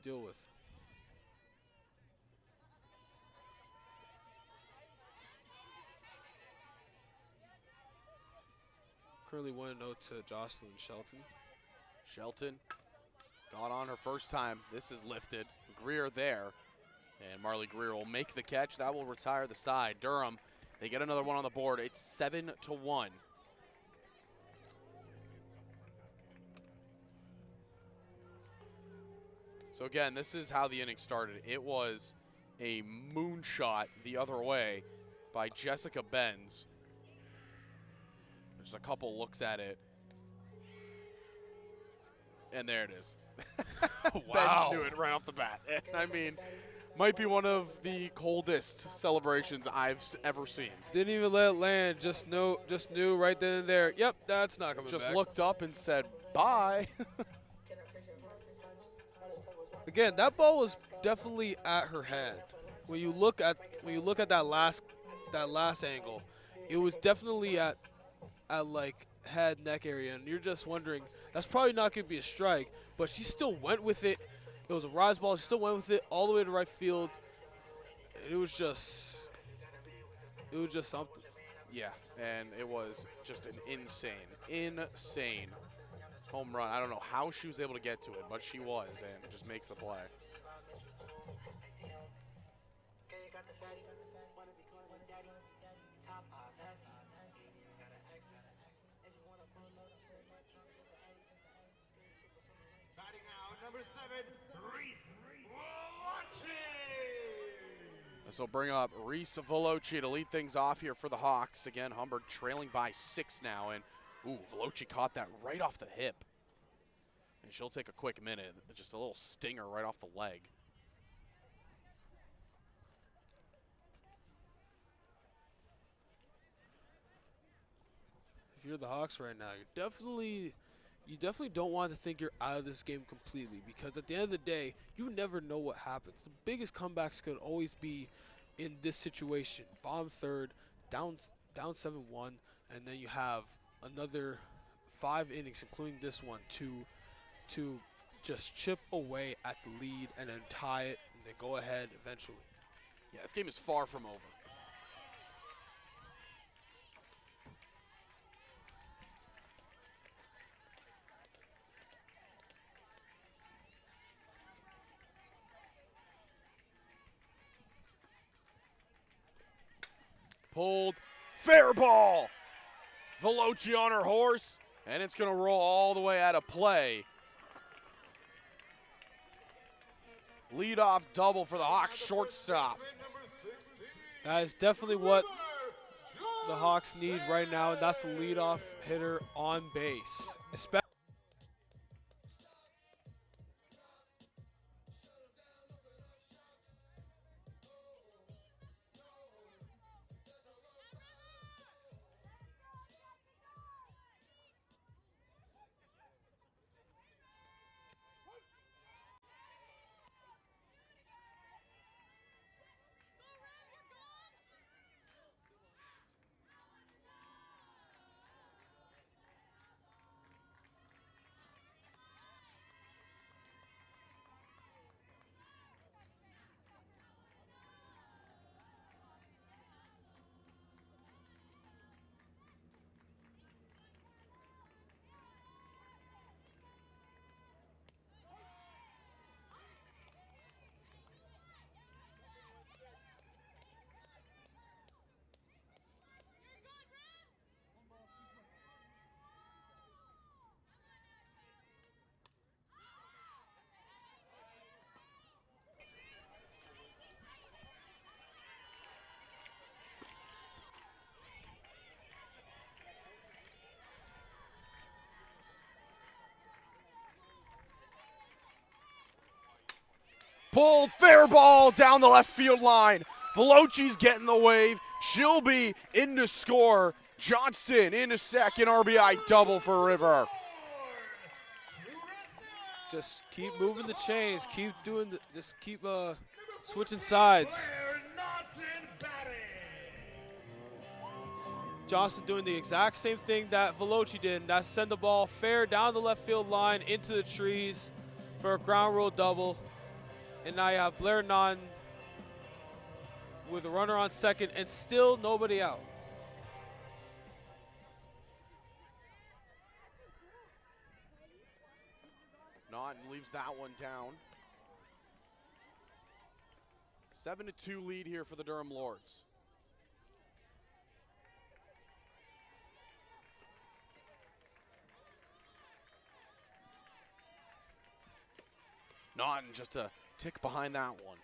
deal with. Currently 1-0 to Jocelyn Shelton. Shelton got on her first time. This is lifted. Greer there. And Marley Greer will make the catch. That will retire the side. Durham, they get another one on the board. It's 7-1. So again, this is how the inning started. It was a moonshot the other way by Jessica Benz. Just a couple looks at it. And there it is. Wow. Benz knew it right off the bat. I mean, might be one of the coldest celebrations I've ever seen. Didn't even let it land. Just knew right then and there. Yep, that's not coming back. Just looked up and said, bye. Again, that ball was definitely at her head. When you look at that last angle, it was definitely at like head neck area, and you're just wondering that's probably not going to be a strike, but she still went with it. It was a rise ball. She still went with it all the way to right field. It was just something. Yeah, and it was just an insane home run. I don't know how she was able to get to it, but she was, and it just makes the play. Batting now, number 7, Reese Veloci. This will bring up Reese Veloci to lead things off here for the Hawks. Again, Humber trailing by 6 now, and Veloci caught that right off the hip. And she'll take a quick minute. Just a little stinger right off the leg. If you're the Hawks right now, you definitely don't want to think you're out of this game completely, because at the end of the day, you never know what happens. The biggest comebacks could always be in this situation. Bottom third, down 7-1, and then you have another 5 innings, including this one, to just chip away at the lead and then tie it and then go ahead eventually. Yeah, this game is far from over. Pulled, fair ball. Veloci on her horse, and it's going to roll all the way out of play. Leadoff double for the Hawks shortstop. That is definitely what the Hawks need right now, and that's the leadoff hitter on base. Especially pulled, fair ball down the left field line. Veloci's getting the wave. She'll be in to score. Johnston in a second RBI double for River. Just keep moving the chains. Keep doing just keep switching sides. Johnston doing the exact same thing that Veloci did, and that's send the ball fair down the left field line into the trees for a ground rule double. And now you have Blair Naughton with a runner on second and still nobody out. Naughton leaves that one down. 7-2 lead here for the Durham Lords. Naughton just a tick behind that one.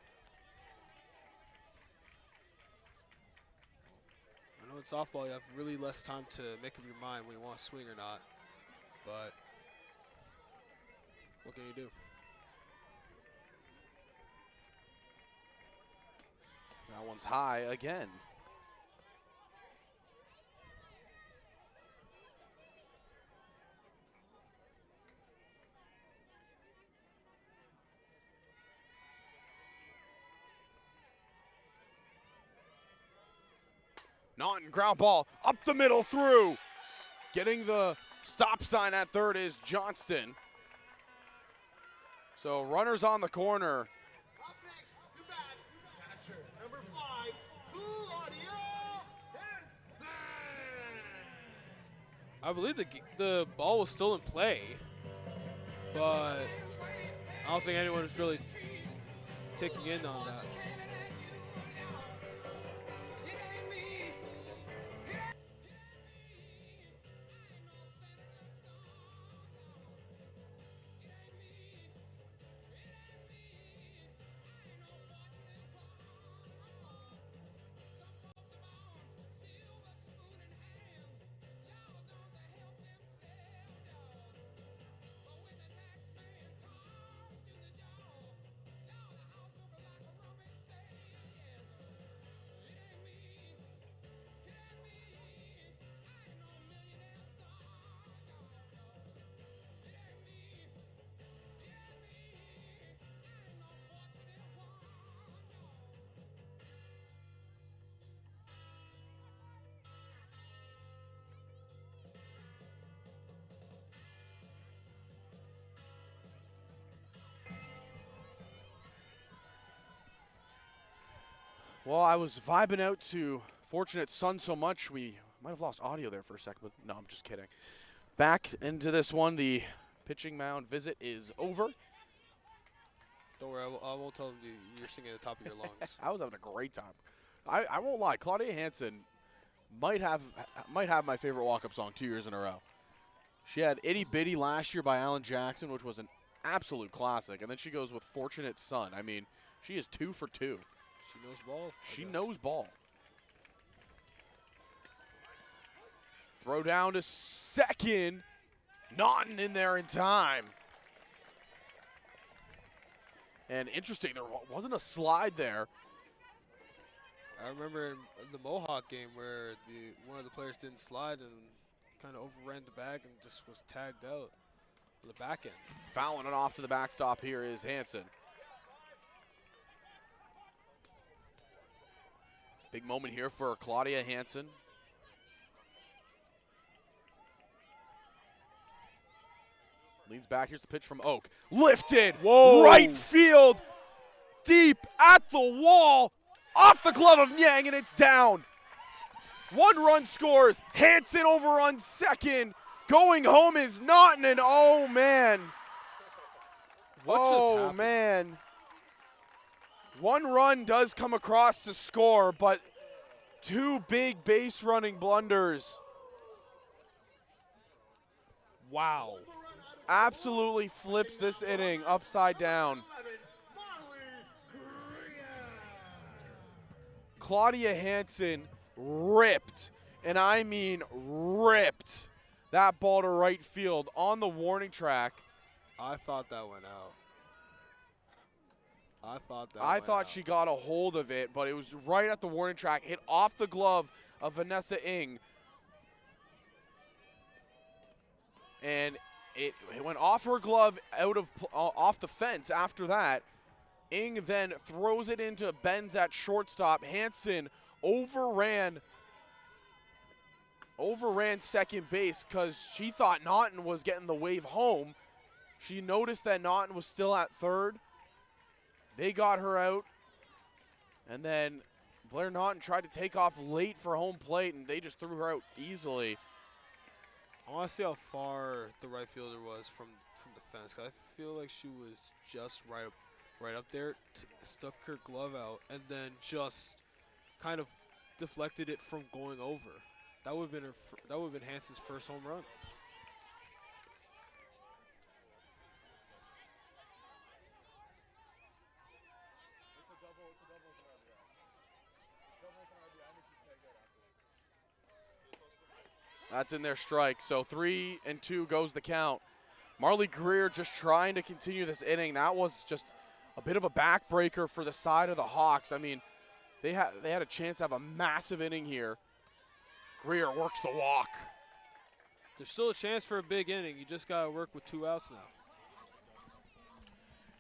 I know in softball you have really less time to make up your mind when you want to swing or not, but what can you do? That one's high again. Naughton ground ball up the middle through. Getting the stop sign at third is Johnston. So runners on the corner. Up next, to bat, catcher number 5, Claudia Hansen. I believe the ball was still in play, but I don't think anyone was really taking in on that. Well, I was vibing out to Fortunate Son so much we might have lost audio there for a second, but no, I'm just kidding. Back into this one, the pitching mound visit is over. Don't worry, I won't tell them you're singing at the top of your lungs. I was having a great time. I won't lie, Claudia Hansen might have my favorite walk-up song 2 years in a row. She had Itty Bitty last year by Alan Jackson, which was an absolute classic, and then she goes with Fortunate Son. I mean, she is 2 for 2. She knows ball. She knows ball. Throw down to second. Naughton in there in time. And interesting, there wasn't a slide there. I remember in the Mohawk game where one of the players didn't slide and kind of overran the bag and just was tagged out on the back end. Fouling it off to the backstop here is Hansen. Big moment here for Claudia Hansen. Leans back. Here's the pitch from Oak. Lifted. Whoa. Right field. Deep at the wall. Off the glove of Nyang, and it's down. 1 run scores. Hansen over on second. Going home is Naughton, and oh, man. What just happened? Oh, man. 1 run does come across to score, but 2 big base running blunders. Wow. Absolutely flips this inning upside down. Claudia Hansen ripped, and I mean ripped, that ball to right field on the warning track. I thought that went out. I thought she got a hold of it, but it was right at the warning track. Hit off the glove of Vanessa Ng. And it went off her glove off the fence after that. Ng then throws it into Benz at shortstop. Hansen overran second base because she thought Naughton was getting the wave home. She noticed that Naughton was still at third. They got her out. And then Blair Naughton tried to take off late for home plate, and they just threw her out easily. I want to see how far the right fielder was from the fence, because I feel like she was just right up there, stuck her glove out, and then just kind of deflected it from going over. That would have been Hansen's first home run. That's in their strike. So 3-2 goes the count. Marley Greer just trying to continue this inning. That was just a bit of a backbreaker for the side of the Hawks. I mean, they had a chance to have a massive inning here. Greer works the walk. There's still a chance for a big inning. You just got to work with 2 outs now.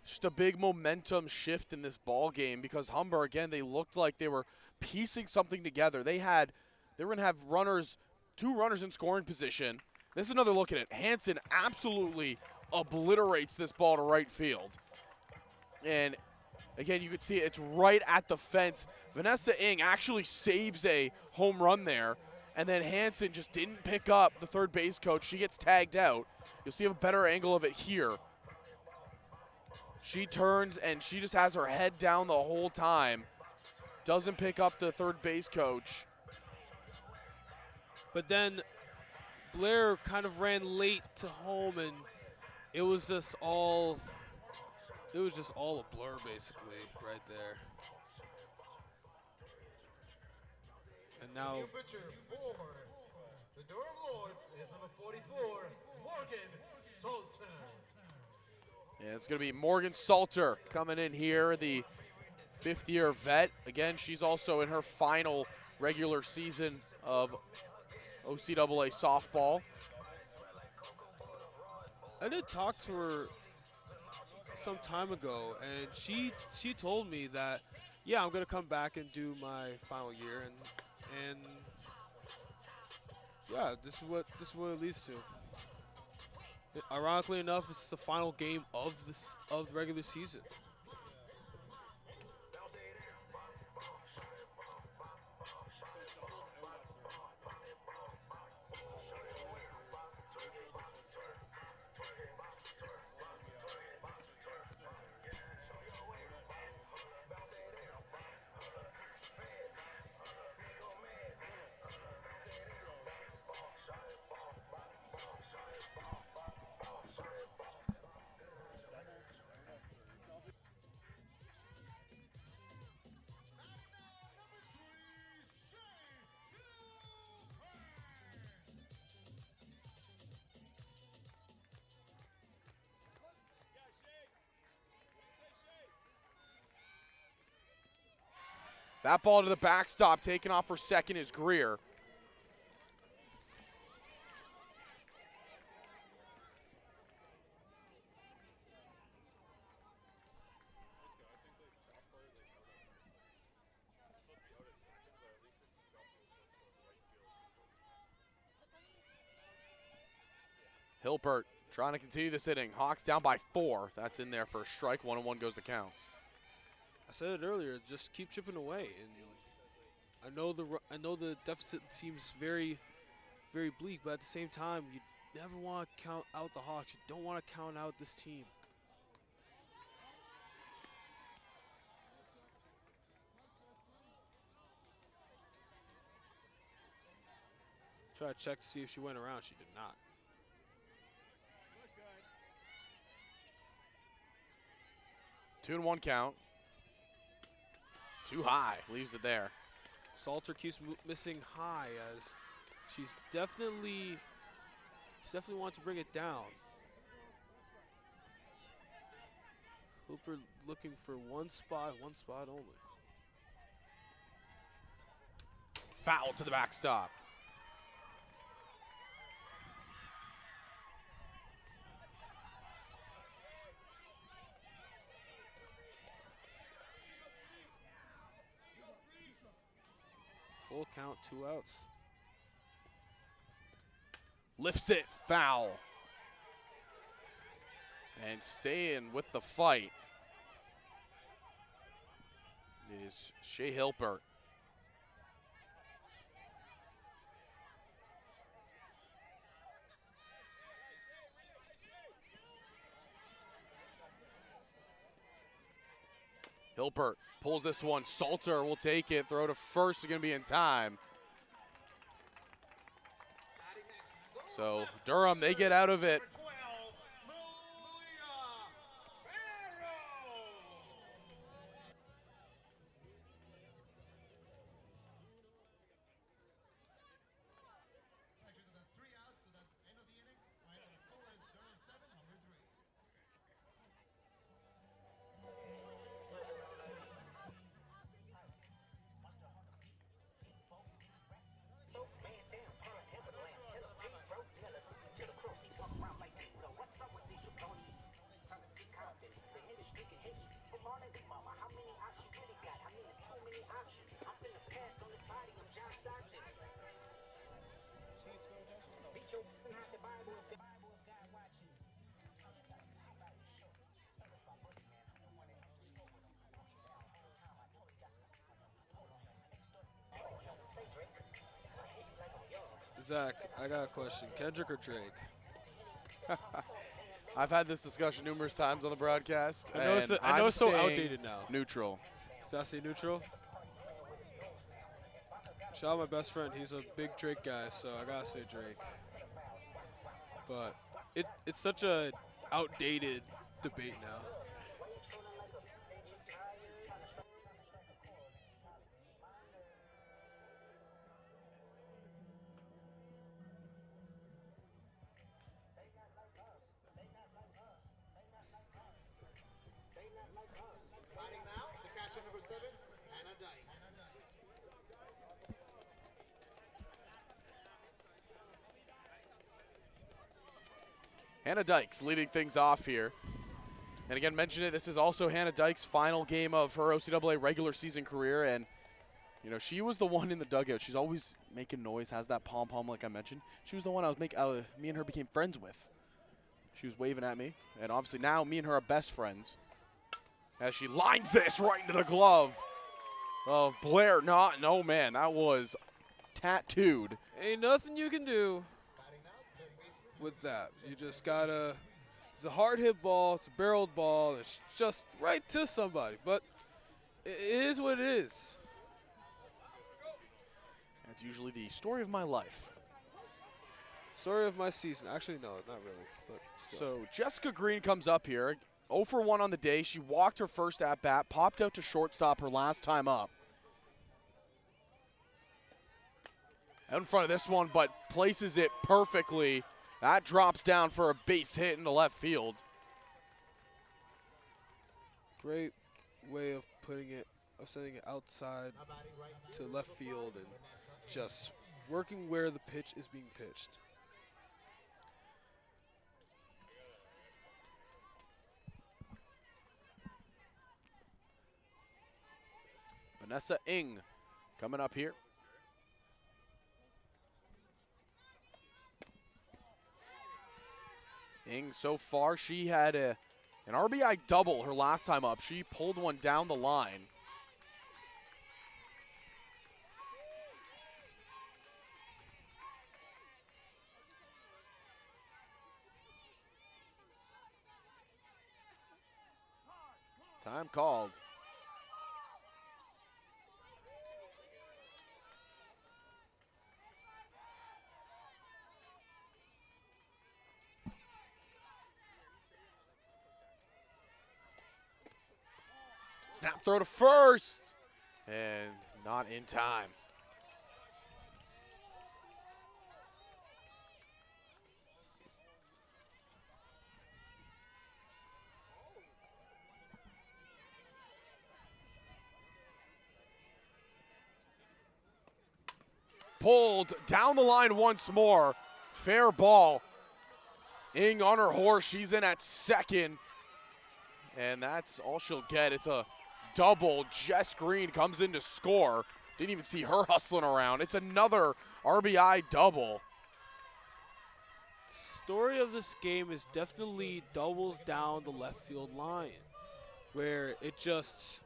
Just a big momentum shift in this ball game because Humber, again, they looked like they were piecing something together. They were going to have 2 runners in scoring position. This is another look at it. Hansen absolutely obliterates this ball to right field. And again, you can see it's right at the fence. Vanessa Ng actually saves a home run there. And then Hansen just didn't pick up the third base coach. She gets tagged out. You'll see a better angle of it here. She turns and she just has her head down the whole time. Doesn't pick up the third base coach. But then Blair kind of ran late to home, and it was just all a blur basically right there. And now New pitcher for the Durham Lords is number 44, Morgan Salter. Yeah, it's going to be Morgan Salter coming in here, the 5th-year vet. Again, she's also in her final regular season of OCAA softball. I did talk to her some time ago, and she told me that, yeah, I'm gonna come back and do my final year, and yeah, this is what it leads to. Ironically enough, it's the final game of the regular season. That ball to the backstop, taken off for second is Greer. Hilbert trying to continue this inning. Hawks down by 4. That's in there for a strike. 1-1 goes the count. I said it earlier. Just keep chipping away, and I know the deficit seems very, very bleak, but at the same time, you never want to count out the Hawks. You don't want to count out this team. Try to check to see if she went around. She did not. 2-1 count. Too high, leaves it there. Salter keeps missing high as she's definitely wants to bring it down. Hooper looking for one spot only. Foul to the backstop. Full count, 2 outs. Lifts it, foul. And staying with the fight is Shea Hilbert. Hilbert pulls this one. Salter will take it. Throw to first is going to be in time. So Durham, they get out of it. Actually, that's 3 outs, so that's end of the inning. Final score is Durham 7, Humber 3. Zach, I got a question. Kendrick or Drake? I've had this discussion numerous times on the broadcast. I know I'm it's so staying outdated now. Neutral. Stassi neutral? Shout out my best friend. He's a big Drake guy, so I gotta say Drake. But it's such a outdated debate now. Batting now, the catcher number 7, Hannah Dykes. Hannah Dykes leading things off here. And again, mention it, this is also Hannah Dykes' final game of her OCAA regular season career. And, you know, she was the one in the dugout. She's always making noise, has that pom-pom like I mentioned. She was the one me and her became friends with. She was waving at me. And obviously now me and her are best friends. As she lines this right into the glove of Blair. No, man, that was tattooed. Ain't nothing you can do with that. You just gotta, it's a hard hit ball, it's a barreled ball, it's just right to somebody. But it is what it is. That's usually the story of my life. Story of my season. Actually, no, not really. But still. So Jessica Green comes up here. 0 for 1 on the day. She walked her first at bat, popped out to shortstop her last time up. Out in front of this one, but places it perfectly. That drops down for a base hit into left field. Great way of putting it, of sending it outside to left field and just working where the pitch is being pitched. Vanessa Ng coming up here. Ng, so far, she had an RBI double her last time up. She pulled one down the line. Time called. Snap throw to first, and not in time. pulled down the line once more. Fair ball. Ing on her horse. She's in at second. And that's all she'll get. It's a double. Jess Green comes in to score. Didn't even see her hustling around. It's another RBI double. Story of this game is definitely doubles down the left field line, where it just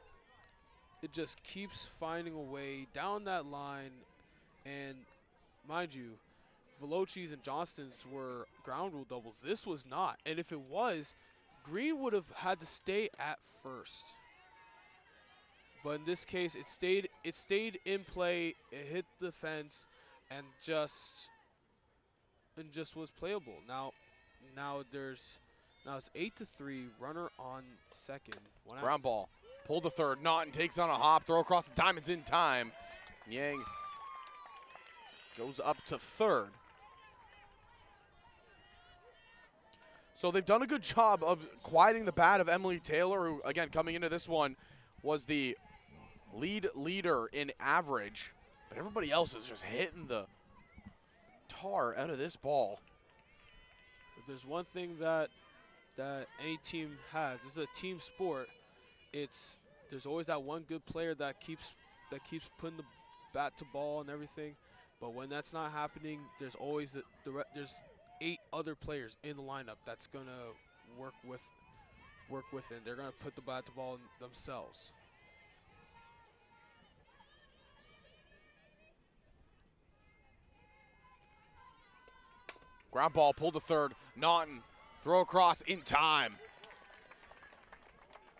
keeps finding a way down that line. And mind you, Veloci's and Johnston's were ground rule doubles. This was not. And if it was, Green would have had to stay at first. But in this case, it stayed in play. It hit the fence and just was playable. Now it's 8-3. Runner on second. Ground ball. Pulled to third. Naughton takes on a hop. Throw across the diamonds in time. Yang goes up to third. So they've done a good job of quieting the bat of Emily Taylor, who, again, coming into this one, was the leader in average. But everybody else is just hitting the tar out of this ball. If there's one thing that any team has, this is a team sport. There's always that one good player that keeps putting the bat to ball and everything. But when that's not happening, there's always there's 8 other players in the lineup that's gonna work with it. They're gonna put the bat to ball themselves. Ground ball pulled to third. Naughton throw across in time.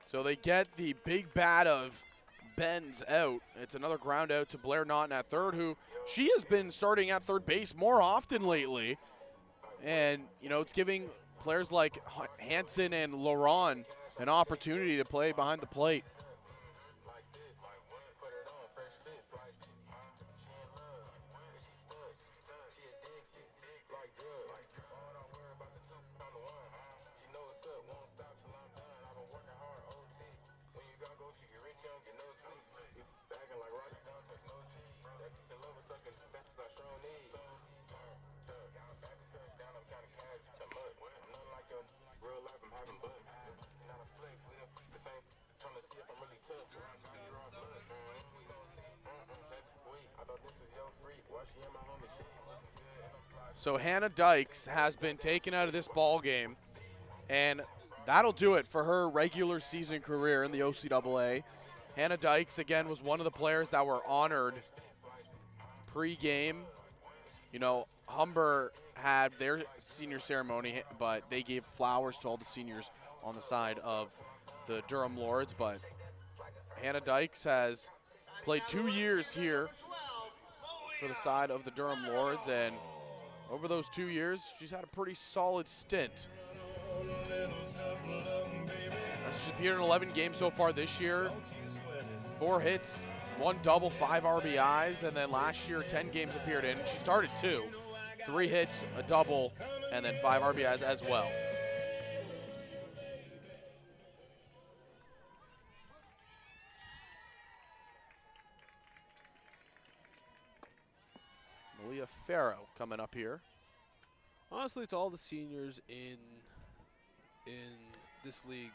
So they get the big bat of Benz out. It's another ground out to Blair Naughton at third, who she has been starting at third base more often lately. And, you know, it's giving players like Hansen and Laurent an opportunity to play behind the plate. So Hannah Dykes has been taken out of this ball game, and that'll do it for her regular season career in the OCAA. Hannah Dykes, again, was one of the players that were honored pre-game. You know, Humber had their senior ceremony, but they gave flowers to all the seniors on the side of the Durham Lords. But Hannah Dykes has played 2 years here for the side of the Durham Lords, and over those 2 years, she's had a pretty solid stint. She's appeared in 11 games so far this year. 4 hits, 1 double, 5 RBIs, and then last year 10 games appeared in. She started 2, 3 hits, a double, and then 5 RBIs as well. Malia Farrow coming up here. Honestly, to all the seniors in this league,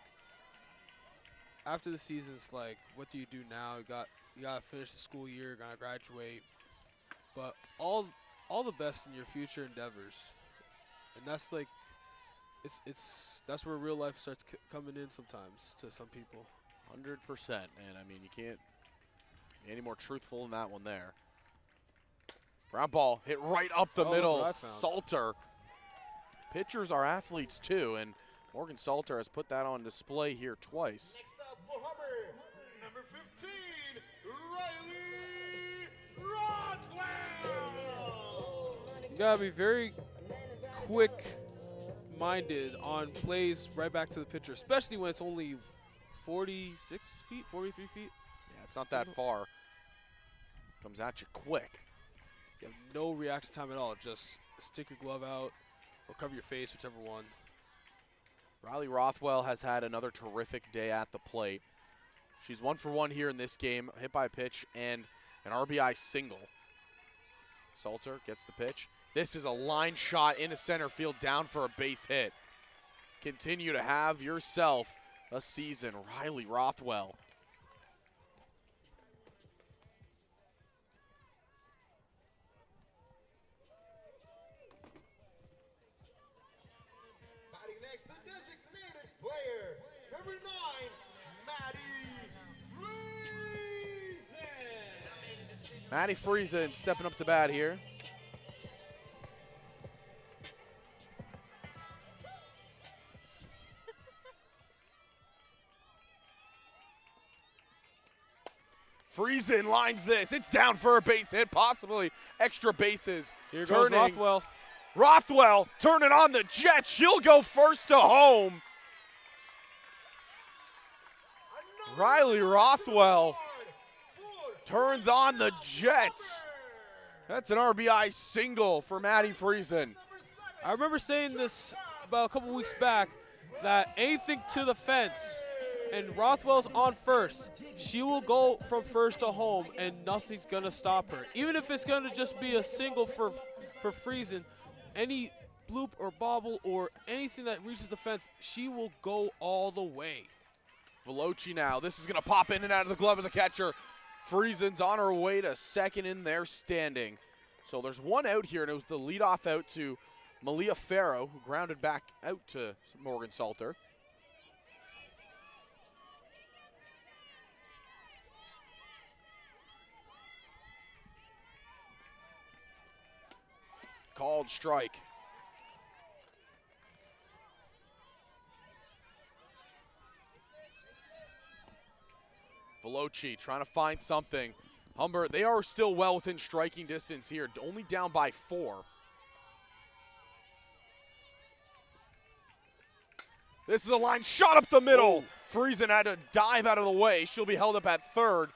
after the season, it's like, what do you do now? You got to finish the school year, got to graduate. But all the best in your future endeavors. And that's like, that's where real life starts coming in sometimes to some people. 100%, and I mean, you can't be any more truthful than that one there. Ground ball hit right up the middle. Salter. Pitchers are athletes too, and Morgan Salter has put that on display here twice. Next up for Humber, number 15, Riley Rothwell. You gotta be very quick-minded on plays right back to the pitcher, especially when it's only 46 feet, 43 feet. Yeah, it's not that far. Comes at you quick. You have no reaction time at all. Just stick your glove out or cover your face, whichever one. Riley Rothwell has had another terrific day at the plate. She's 1 for 1 here in this game, hit by a pitch and an RBI single. Salter gets the pitch. This is a line shot into center field, down for a base hit. Continue to have yourself a season, Riley Rothwell. Batting next, the designated player, number 9, Maddie Friesen. Maddie Friesen stepping up to bat here. Friesen lines this. It's down for a base hit, possibly extra bases. Here goes Rothwell. Rothwell turning on the Jets. She'll go first to home. Riley Rothwell turns on the Jets. That's an RBI single for Maddie Friesen. I remember saying this about a couple weeks back, that anything to the fence and Rothwell's on first, she will go from first to home and nothing's going to stop her. Even if it's going to just be a single for Friesen, any bloop or bobble or anything that reaches the fence, she will go all the way. Veloci now. This is going to pop in and out of the glove of the catcher. Friesen's on her way to second in their standing. So there's one out here, and it was the leadoff out to Malia Farrow, who grounded back out to Morgan Salter. Called strike. Veloci trying to find something. Humber, they are still well within striking distance here, only down by 4. This is a line shot up the middle. Friesen had to dive out of the way. She'll be held up at third.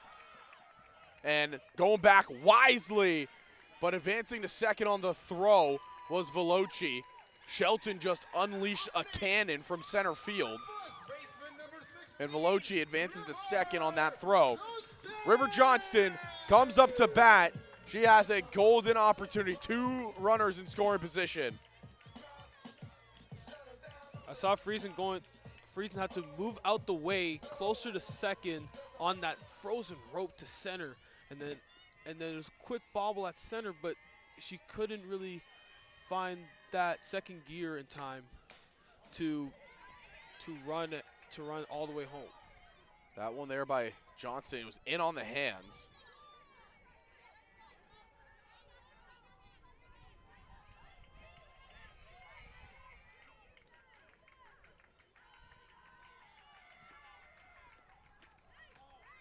And going back wisely, but advancing to second on the throw was Veloci. Shelton just unleashed a cannon from center field. And Veloci advances to second on that throw. River Johnston comes up to bat. She has a golden opportunity. 2 runners in scoring position. I saw Friesen going. Friesen had to move out the way closer to second on that frozen rope to center. And then there's a quick bobble at center, but she couldn't really find that second gear in time to run all the way home. That one there by Johnston, it was in on the hands.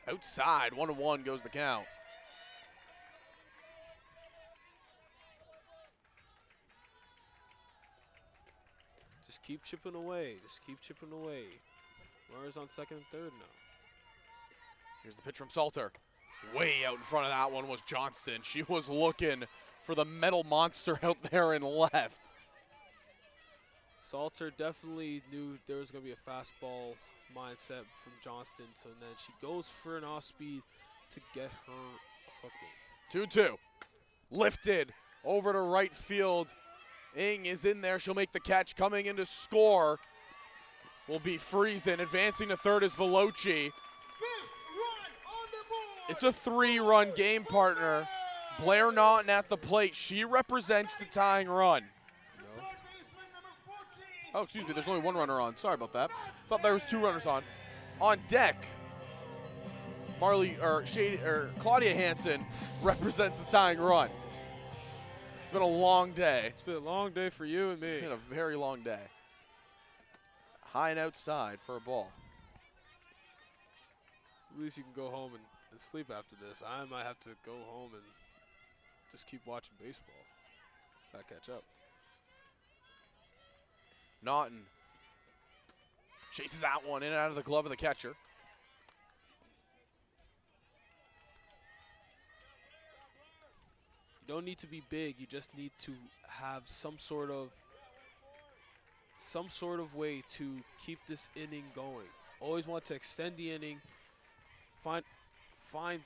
Outside, 1-1 goes the count. Just keep chipping away. Just keep chipping away. Runners on second and third now. Here's the pitch from Salter. Way out in front of that one was Johnston. She was looking for the metal monster out there and left. Salter definitely knew there was going to be a fastball mindset from Johnston, so then she goes for an off speed to get her hooking. 2-2. Lifted over to right field. Ng is in there. She'll make the catch. Coming in to score will be Friesen. Advancing to third is Veloci. It's a 3-run game, partner. Blair Naughton at the plate. She represents the tying run. No. Oh, excuse me. There's only 1 runner on. Sorry about that. Thought there was 2 runners on. On deck, Claudia Hansen represents the tying run. It's been a long day. It's been a long day for you and me. It's been a very long day. High and outside for a ball. At least you can go home and sleep after this. I might have to go home and just keep watching baseball. Gotta catch up. Naughton chases that one in and out of the glove of the catcher. You don't need to be big. You just need to have some sort of way to keep this inning going. Always want to extend the inning, find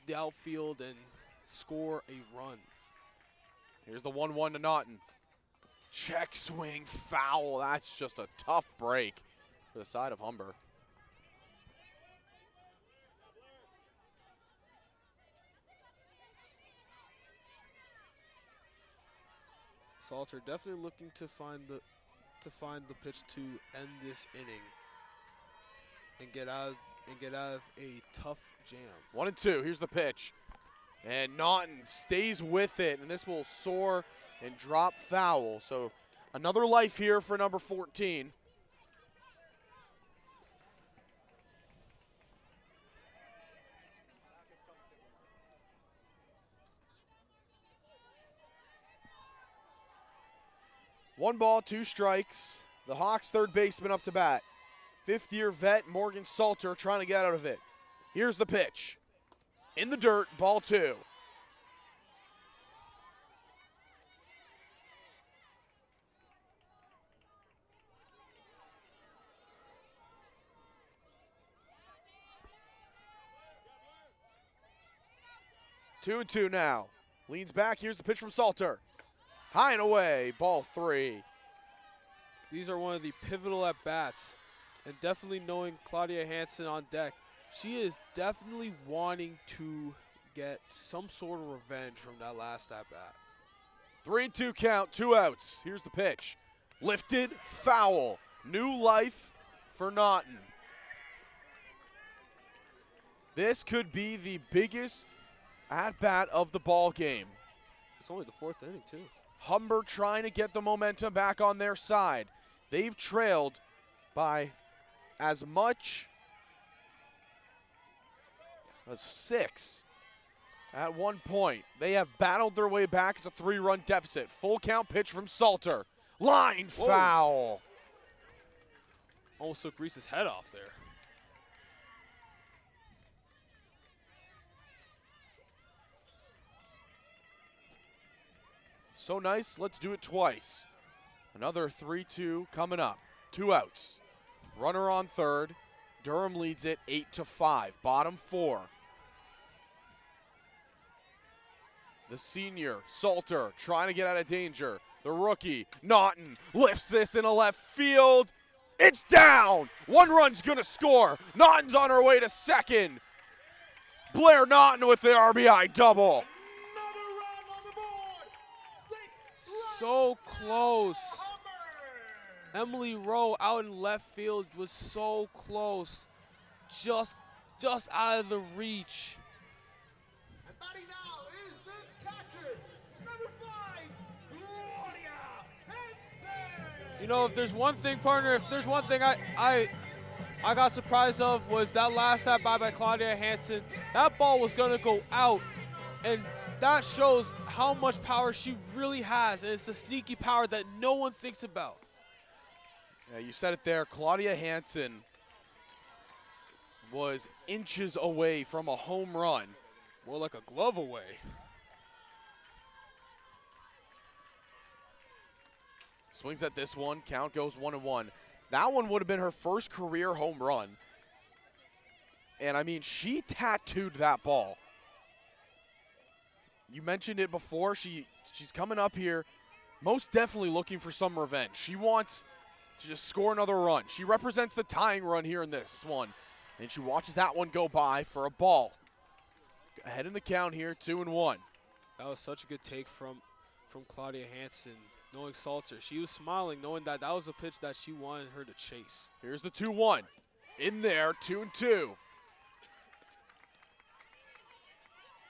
the outfield and score a run. Here's the 1-1 to Naughton. Check swing, foul. That's just a tough break for the side of Humber. Salter definitely looking to find the pitch to end this inning and get out of a tough jam. 1-2. Here's the pitch. And Naughton stays with it, and this will soar and drop foul. So another life here for number 14. One ball, 2 strikes. The Hawks' third baseman up to bat. Fifth-year vet Morgan Salter trying to get out of it. Here's the pitch. In the dirt, ball 2. Two and 2 now. Leans back. Here's the pitch from Salter. High and away. Ball 3. These are one of the pivotal at-bats, and definitely knowing Claudia Hansen on deck, she is definitely wanting to get some sort of revenge from that last at-bat. 3-2 count, 2 outs. Here's the pitch. Lifted, foul. New life for Naughton. This could be the biggest at-bat of the ball game. It's only the 4th inning, too. Humber trying to get the momentum back on their side. They've trailed by as much as 6 at one point. They have battled their way back. It's a 3-run deficit. Full count pitch from Salter. Line foul. Almost took Reese's head off there. So nice, let's do it twice. Another 3-2 coming up. 2 outs. Runner on third. Durham leads it 8-5. Bottom 4. The senior, Salter, trying to get out of danger. The rookie, Naughton, lifts this into left field. It's down! 1 run's gonna score. Naughton's on her way to second. Blair Naughton with the RBI double. So close. Emily Rowe out in left field was so close. Just out of the reach. And batting now is the catcher, number 5, Claudia Hansen. You know, if there's one thing, partner, if there's one thing I got surprised of was that last at-bat by Claudia Hansen. That ball was gonna go out, and that shows how much power she really has, and it's the sneaky power that no one thinks about. Yeah, you said it there. Claudia Hansen was inches away from a home run. More like a glove away. Swings at this one. Count goes 1-1. That one would have been her first career home run. And, I mean, she tattooed that ball. You mentioned it before. She's coming up here most definitely looking for some revenge. She wants to just score another run. She represents the tying run here in this one. And she watches that one go by for a ball. Ahead in the count here, 2-1. That was such a good take from Claudia Hansen, knowing Salter. She was smiling, knowing that that was a pitch that she wanted her to chase. Here's the 2-1. In there, 2-2.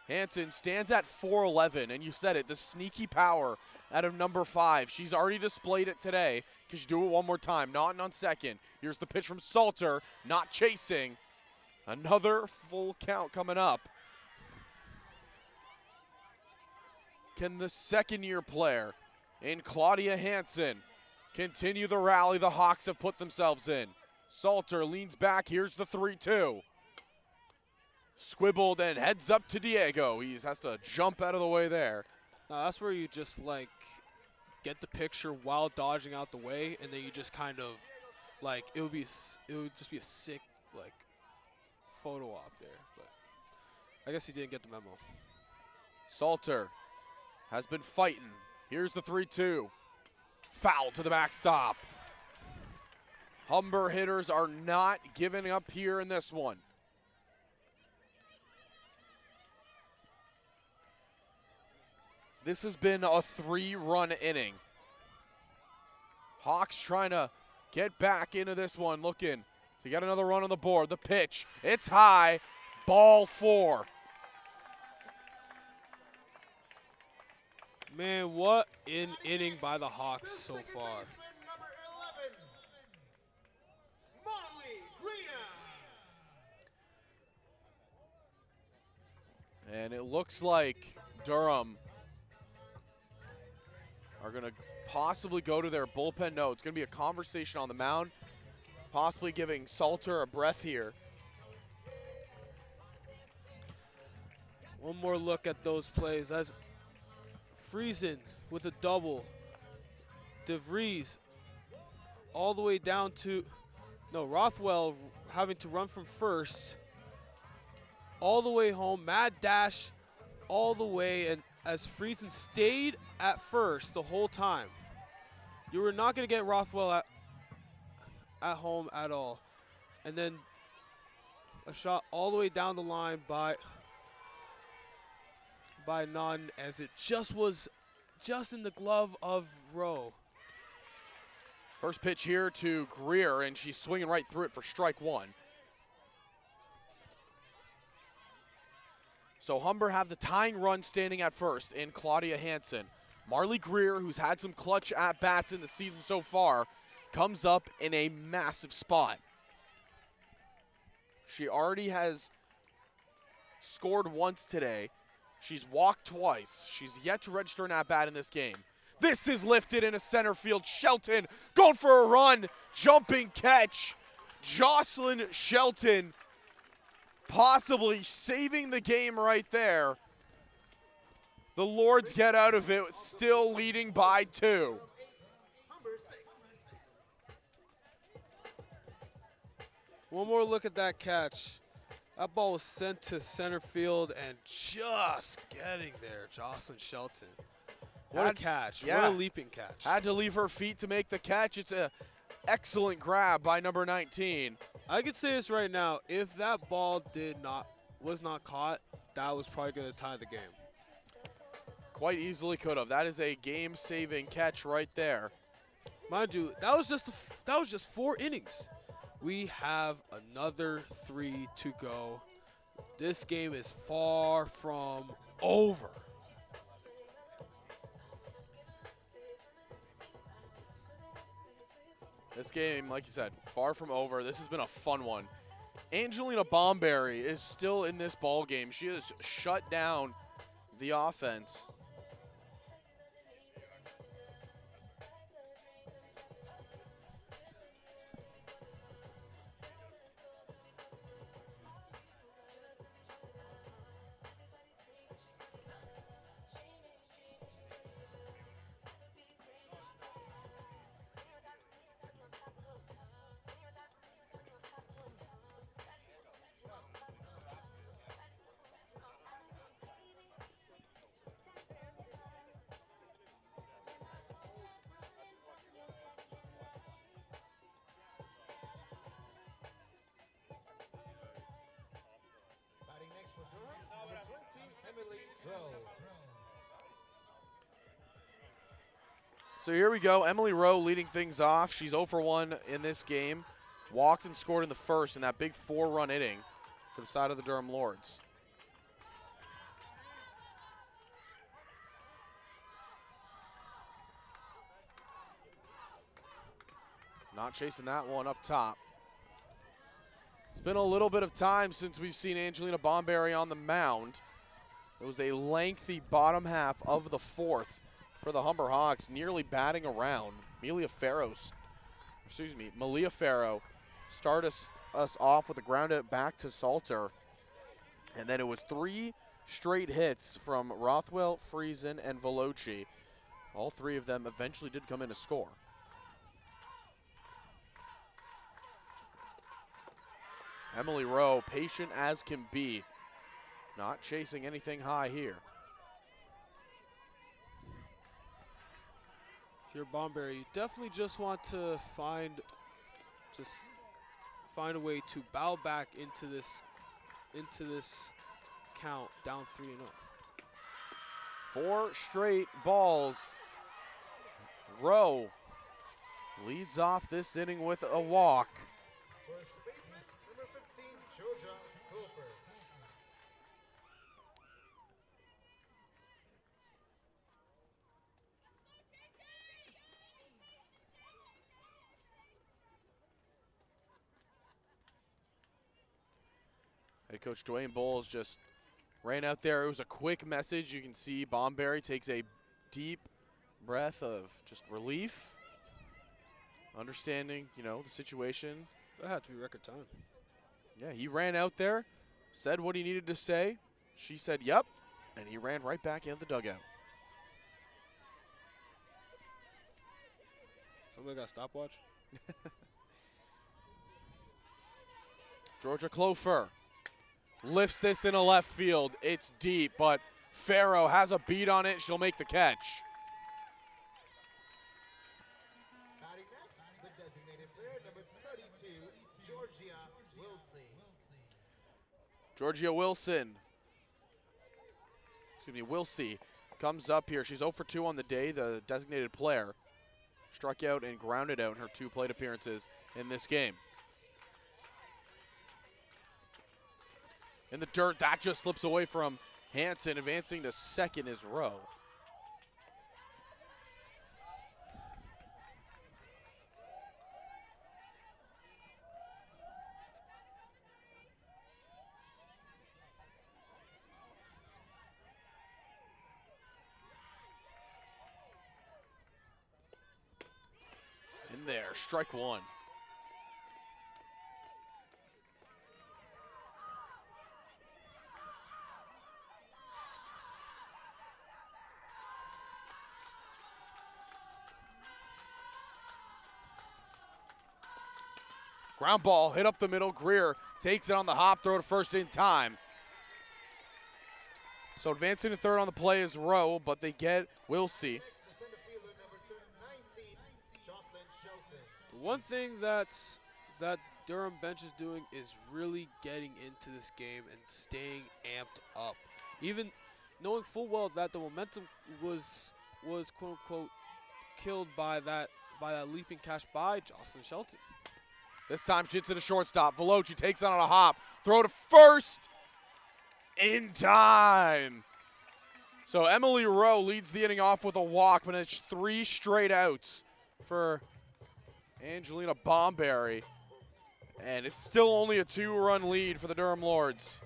Hansen stands at 4'11", and you said it, the sneaky power out of number 5. She's already displayed it today. Can she do it one more time? Naughton on second. Here's the pitch from Salter, not chasing. Another full count coming up. Can the second-year player in Claudia Hansen continue the rally the Hawks have put themselves in? Salter leans back. Here's the 3-2. Squibbled and heads up to Diego. He has to jump out of the way there. Now that's where you just like get the picture while dodging out the way, and then you just kind of like it would just be a sick like photo op there. But I guess he didn't get the memo. Salter has been fighting Here's the 3-2. Foul to the backstop. Humber hitters are not giving up here in this one. This has been a 3-run inning. Hawks trying to get back into this one, looking to get another run on the board. The pitch, it's high, ball 4. Man, what an inning by the Hawks so far. And it looks like Durham are going to possibly go to their bullpen. No, it's going to be a conversation on the mound, possibly giving Salter a breath here. One more look at those plays. As Friesen with a double. DeVries all the way down to, no, Rothwell having to run from first all the way home. Mad dash all the way, and as Friesen stayed at first the whole time. You were not going to get Rothwell at home at all. And then a shot all the way down the line by Nunn, as it just was just in the glove of Rowe. First pitch here to Greer, and she's swinging right through it for strike 1. So Humber have the tying run standing at first in Claudia Hansen. Marley Greer, who's had some clutch at-bats in the season so far, comes up in a massive spot. She already has scored once today. She's walked twice. She's yet to register an at-bat in this game. This is lifted into center field. Shelton going for a run. Jumping catch. Jocelyn Shelton possibly saving the game right there. The Lords get out of it, still leading by 2. One more look at that catch. That ball was sent to center field and just getting there, Jocelyn Shelton. What a catch. Yeah. What a leaping catch. Had to leave her feet to make the catch. It's an excellent grab by number 19. I could say this right now. If that ball was not caught, that was probably going to tie the game. Quite easily could have. That is a game-saving catch right there. Mind you, that was just 4 innings. We have another 3 to go. This game is far from over. This game, like you said, far from over. This has been a fun one. Angelina Bomberry is still in this ball game. She has shut down the offense. So here we go. Emily Rowe leading things off. She's 0 for 1 in this game. Walked and scored in the first in that big 4-run inning for the side of the Durham Lords. Not chasing that one up top. It's been a little bit of time since we've seen Angelina Bomberry on the mound. It was a lengthy bottom half of the 4th for the Humber Hawks, nearly batting around. Malia Farrow started us off with a ground out back to Salter. And then it was 3 straight hits from Rothwell, Friesen, and Veloci. All 3 of them eventually did come in to score. Emily Rowe, patient as can be. Not chasing anything high here. If you're Bomberry, you definitely just want to find a way to bow back into this count down 3-0. 4 straight balls. Rowe leads off this inning with a walk. First baseman, number 15, Georgia Crawford. Head coach Dwayne Bowles just ran out there. It was a quick message. You can see Bomberry takes a deep breath of just relief, understanding, the situation. That had to be record time. Yeah, he ran out there, said what he needed to say. She said, yep, and he ran right back into the dugout. Somebody got a stopwatch? Georgia Clofer lifts this into left field. It's deep, but Farrow has a beat on it. She'll make the catch. Batting next, the designated player, number 32, Georgia Wilson. Georgia Wilsey comes up here. She's 0 for 2 on the day, the designated player. Struck out and grounded out in her 2 plate appearances in this game. In the dirt, that just slips away from Hanson. Advancing to second is Rowe. In there, strike 1. Ground ball hit up the middle. Greer takes it on the hop, throw to first in time. So advancing to third on the play is Rowe, but they get Wilsey. The one thing that Durham bench is doing is really getting into this game and staying amped up. Even knowing full well that the momentum was quote unquote killed by that leaping catch by Jocelyn Shelton. This time she hits it to shortstop. Veloci takes it on a hop. Throw to first in time. So Emily Rowe leads the inning off with a walk, but it's 3 straight outs for Angelina Bomberry. And it's still only a 2-run lead for the Durham Lords.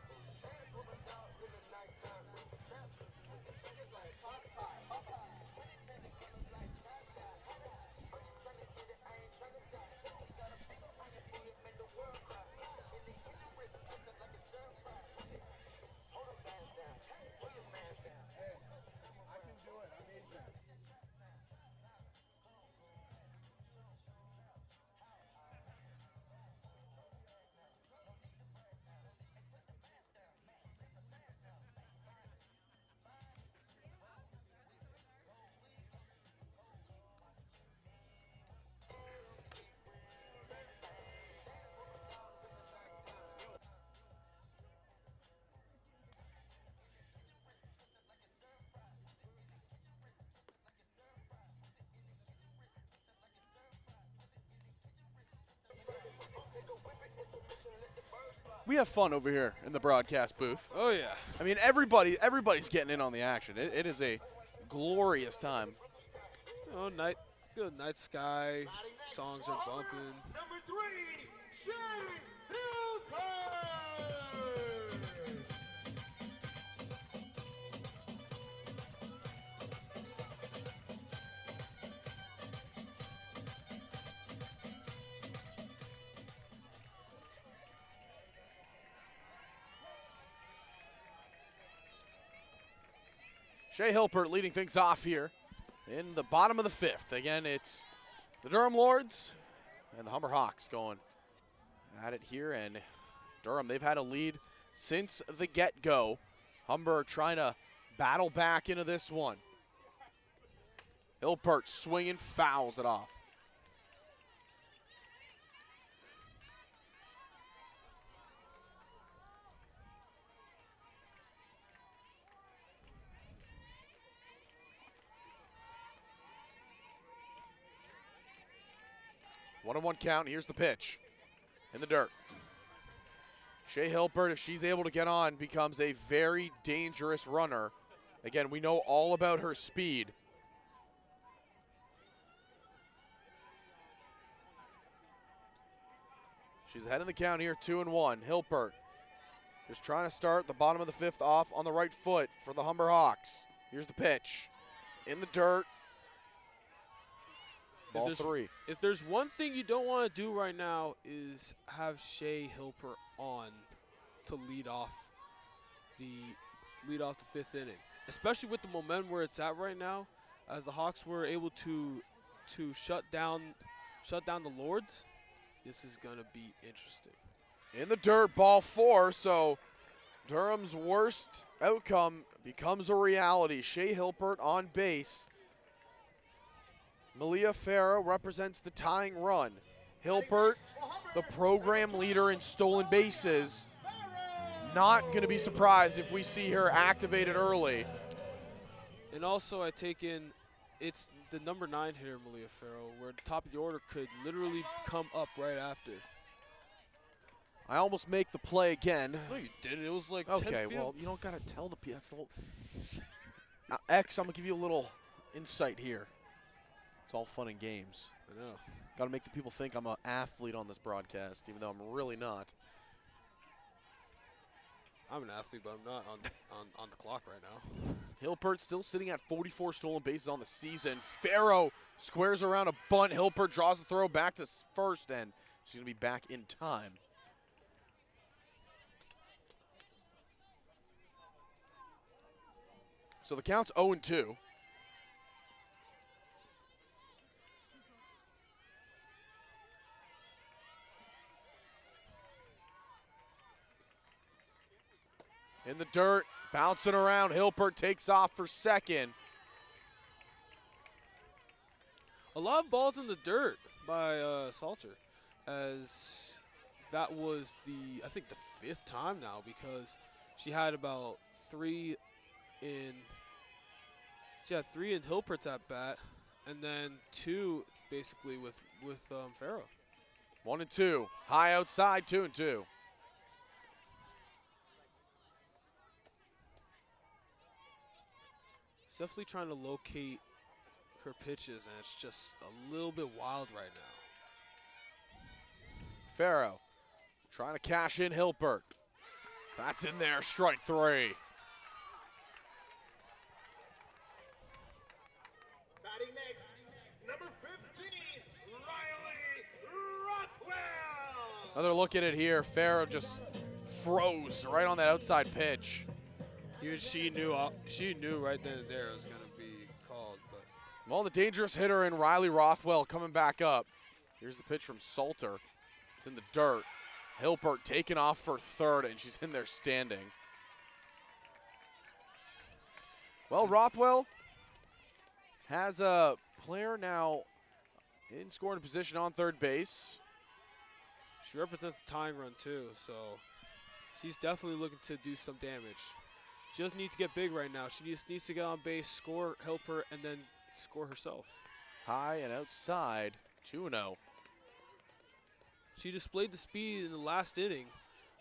We have fun over here in the broadcast booth. Oh yeah. I mean, everybody's getting in on the action. It is a glorious time. Oh, good night sky. Songs are bumping. Number 3, Shay Hilbert. Shea Hilpert leading things off here in the bottom of the 5th. Again, it's the Durham Lords and the Humber Hawks going at it here. And Durham, they've had a lead since the get-go. Humber trying to battle back into this one. Hilpert swinging, fouls it off. One on one count. Here's the pitch in the dirt. Shea Hilpert, if she's able to get on, becomes a very dangerous runner. Again, we know all about her speed. She's ahead in the count here, 2-1. Hilpert just trying to start the bottom of the fifth off on the right foot for the Humber Hawks. Here's the pitch in the dirt. Ball three. If there's one thing you don't want to do right now is have Shea Hilpert on to lead off the fifth inning, especially with the momentum where it's at right now, as the Hawks were able to shut down the Lords. This is gonna be interesting. In the dirt, ball four. So Durham's worst outcome becomes a reality. Shea Hilpert on base. Malia Farah represents the tying run. Hilpert, the program leader in stolen bases. Not going to be surprised if we see her activated early. And also I take in, it's the number 9 hitter, Malia Farah, where the top of the order could literally come up right after. I almost make the play again. No, you didn't. It was like okay, 10 well, you don't got to tell the people. That's the whole. X, I'm going to give you a little insight here. It's all fun and games. I know. Got to make the people think I'm an athlete on this broadcast, even though I'm really not. I'm an athlete, but I'm not on the clock right now. Hilpert still sitting at 44 stolen bases on the season. Farrow squares around a bunt. Hilpert draws the throw back to first, and she's going to be back in time. So the count's 0-2. In the dirt, bouncing around. Hilpert takes off for second. A lot of balls in the dirt by Salter, as that was I think the 5th time now, because she had about 3 in. She had 3 in Hilpert's at bat, and then 2 basically with Farrow. 1-2. High outside, 2-2. Definitely trying to locate her pitches, and it's just a little bit wild right now. Farrow trying to cash in Hilpert. That's in there, strike 3. Batting next, number 15, Riley Rothwell. Another look at it here. Farrow just froze right on that outside pitch. Even she knew right then and there it was going to be called. But Well, the dangerous hitter in Riley Rothwell coming back up. Here's the pitch from Salter. It's in the dirt. Hilpert taking off for third, and she's in there standing. Well, Rothwell has a player now in scoring position on third base. she represents a tying run too, so she's definitely looking to do some damage. She doesn't need to get big right now. She just needs to get on base, score, help her, and then score herself. High and outside, 2-0. She displayed the speed in the last inning,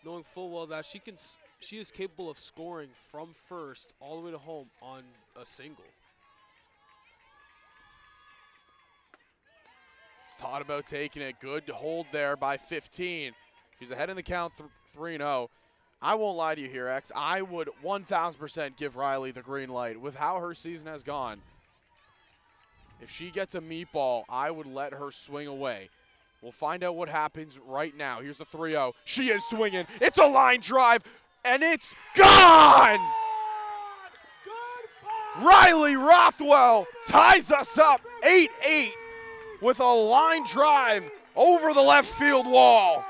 knowing full well that she is capable of scoring from first all the way to home on a single. Thought about taking it. Good hold there by 15. She's ahead in the count, 3-0. I won't lie to you here, X. I would 1,000% give Riley the green light. With how her season has gone, if she gets a meatball, I would let her swing away. We'll find out what happens right now. Here's the 3-0. She is swinging. It's a line drive, and it's gone! Riley Rothwell ties us up 8-8 with a line drive over the left field wall.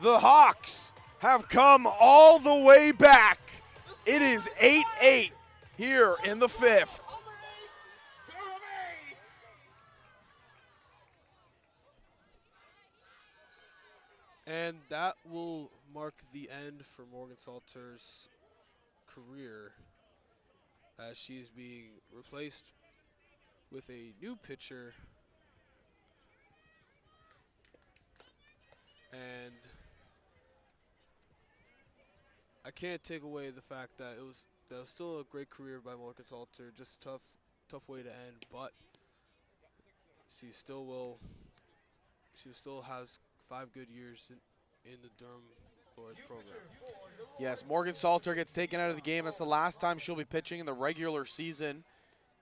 The Hawks have come all the way back. It is 8-8 here in the fifth. Durham 8. And that will mark the end for Morgan Salter's career, as she is being replaced with a new pitcher. And I can't take away the fact that that was still a great career by Morgan Salter. Just tough way to end, but she still has 5 good years in the Durham Flores program. Yes, Morgan Salter gets taken out of the game. That's the last time she'll be pitching in the regular season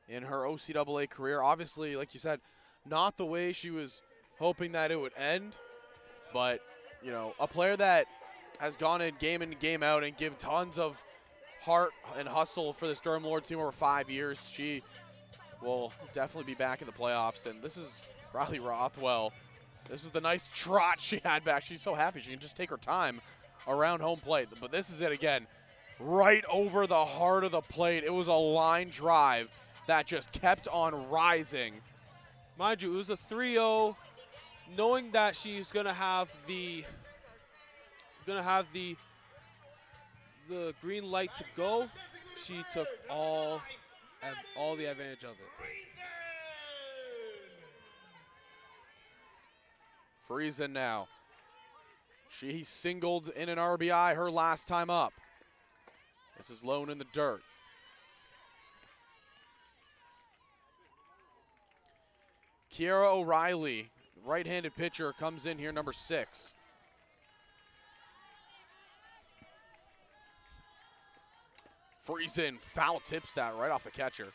in her OCAA career. Obviously, like you said, not the way she was hoping that it would end, but, you know, a player that has gone in game out and give tons of heart and hustle for this Durham Lords team over 5 years. She will definitely be back in the playoffs. And this is Riley Rothwell. This is the nice trot she had back. She's so happy she can just take her time around home plate. But this is it again. Right over the heart of the plate. It was a line drive that just kept on rising. Mind you, it was a 3-0, knowing that she's gonna have the green light to go. She took all the advantage of it. Friesen now. She singled in an RBI her last time up. This is Lone in the dirt. Kiara O'Reilly, right-handed pitcher, comes in here, number 6. Friesen foul tips that right off the catcher.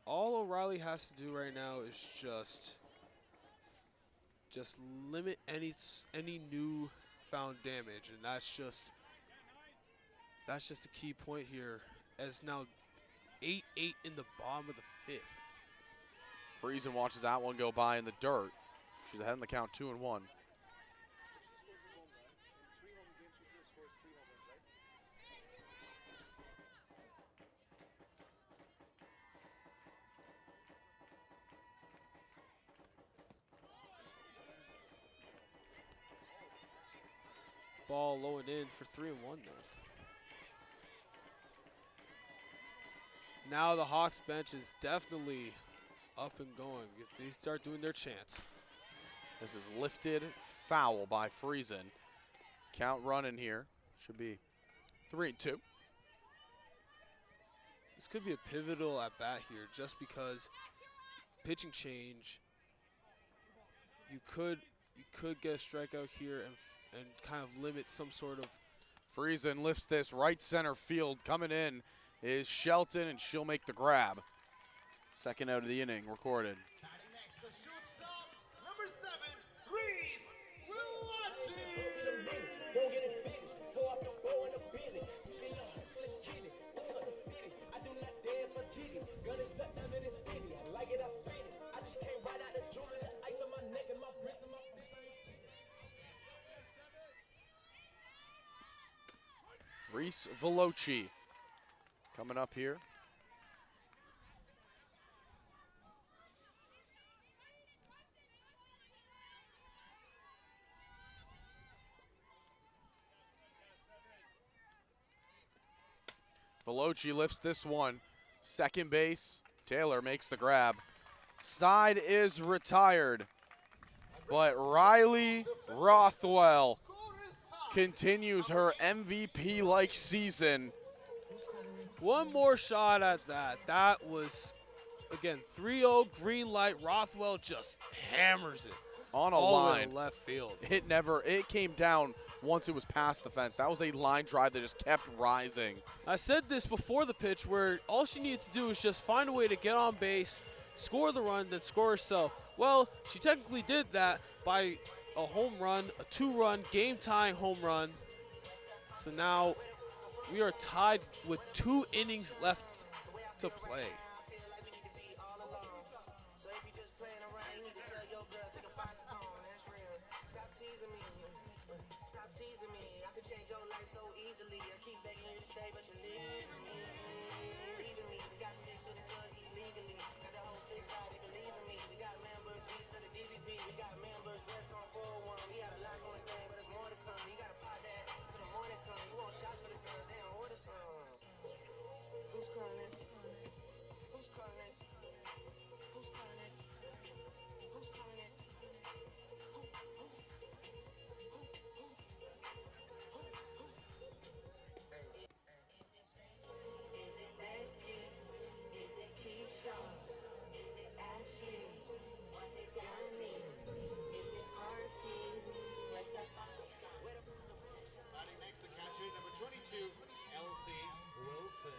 All O'Reilly has to do right now is just limit any new found damage, and that's just a key point here. As now 8-8 in the bottom of the 5th. Friesen watches that one go by in the dirt. She's ahead in the count, 2-1. Ball low and in for 3-1 now. Now the Hawks bench is definitely up and going. They start doing their chants. This is lifted foul by Friesen. Count running here. Should be 3-2. This could be a pivotal at bat here, just because pitching change. You could get a strikeout here and kind of limit some sort of. Friesen lifts this right center field. Coming in is Shelton, and she'll make the grab. Second out of the inning recorded. Batting next, the shortstop, number 7, Reese Willoughby. Reese Veloci coming up here. Veloci lifts this one. Second base, Taylor makes the grab. Side is retired, but Riley Rothwell continues her MVP-like season. One more shot at that. That was, again, 3-0 green light. Rothwell just hammers it On a all line. in left field. It came down once it was past the fence. That was a line drive that just kept rising. I said this before the pitch, where all she needed to do is just find a way to get on base, score the run, then score herself. Well, she technically did that by a home run, a 2-run, game-tying home run. So now we are tied with 2 innings left to play. Batting next, the catcher, number 22, LC Wilson.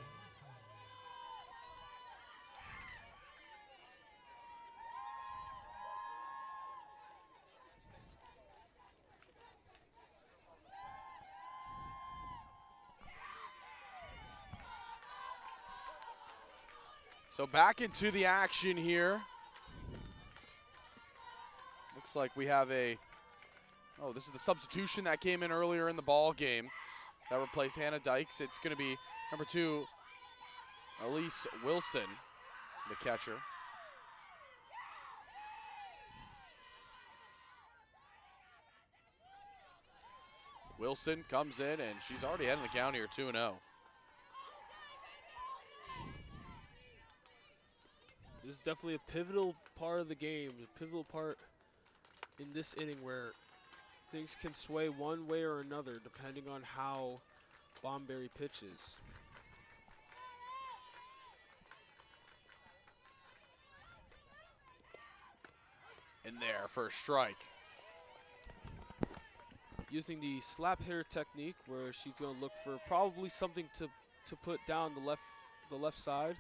So back into the action here. Looks like we have oh, this is the substitution that came in earlier in the ball game that replaced Hannah Dykes. It's going to be number 2, Elise Wilson, the catcher. Wilson comes in, and she's already heading the count here, 2-0. This is definitely a pivotal part of the game, a pivotal part in this inning where things can sway one way or another depending on how Bomberry pitches. In there for a strike. Using the slap hitter technique where she's going to look for probably something to put down the left side.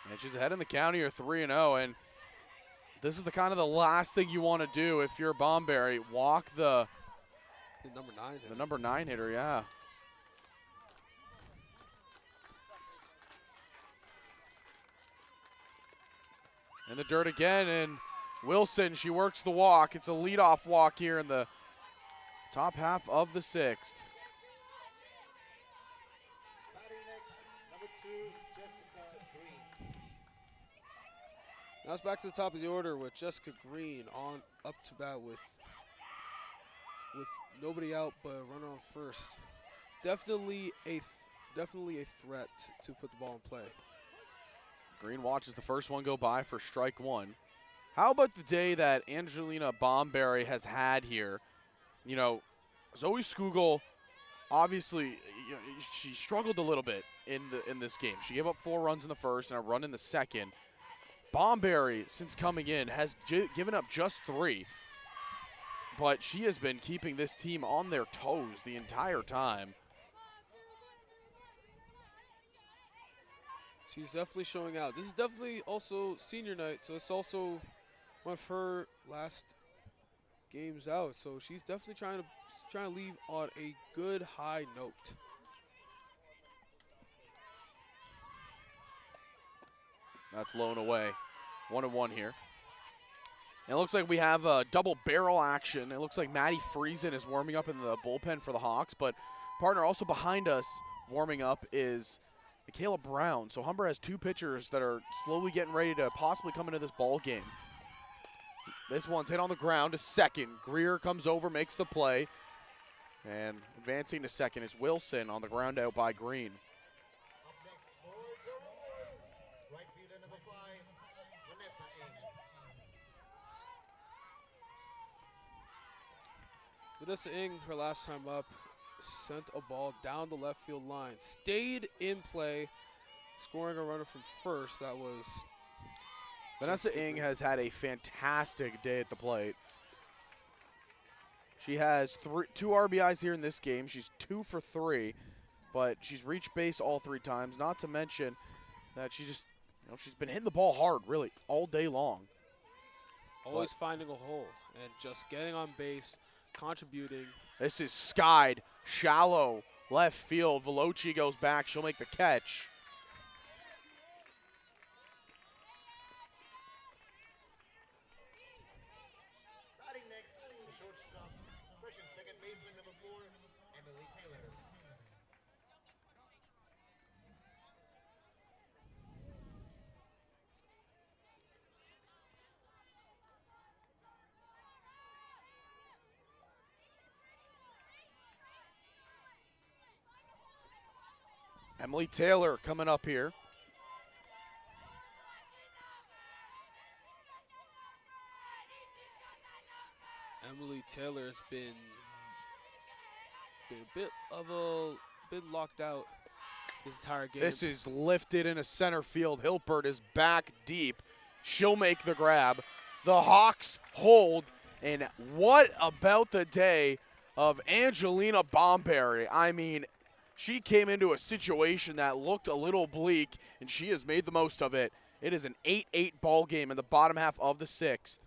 And she's ahead in the count here, 3-0, and this is the kind of the last thing you want to do if you're Bomberry. Walk the number 9 hitter. The number 9 hitter, yeah. In the dirt again, and Wilson, she works the walk. It's a leadoff walk here in the top half of the 6th. Batting next, number 2, Jessica Green. Now it's back to the top of the order with Jessica Green on up to bat with nobody out but a runner on first. Definitely a threat to put the ball in play. Green watches the first one go by for strike 1. How about the day that Angelina Bomberry has had here? You know, Zoe Skugel, obviously, she struggled a little bit in this game. She gave up 4 runs in the first and a run in the second. Bomberry, since coming in, has given up just 3. But she has been keeping this team on their toes the entire time. She's definitely showing out. This is definitely also senior night, so it's also one of her last games out. So she's definitely trying to leave on a good high note. That's low and away. 1-1 here. And it looks like we have a double barrel action. It looks like Maddie Friesen is warming up in the bullpen for the Hawks, but partner also behind us warming up is Michaela Brown. So Humber has 2 pitchers that are slowly getting ready to possibly come into this ball game. This one's hit on the ground to second. Greer comes over, makes the play. And advancing to second is Wilson on the ground out by Green. Up next for the Warriors, right fielder number 5, Vanessa Ing. Vanessa Ing, her last time up, sent a ball down the left field line. Stayed in play, scoring a runner from first. That was Vanessa Ing has had a fantastic day at the plate. She has 2 RBIs here in this game. She's 2 for 3, but she's reached base all 3 times. Not to mention that she just, she's been hitting the ball hard, really, all day long. Always finding a hole and just getting on base, contributing. This is skied, shallow, left field. Veloci goes back. She'll make the catch. Emily Taylor coming up here. Emily Taylor has been a bit locked out this entire game. This is lifted into center field. Hilpert is back deep. She'll make the grab. The Hawks hold. And what about the day of Angelina Bomberry? I mean, she came into a situation that looked a little bleak, and she has made the most of it. It is an 8-8 ball game in the bottom half of the 6th.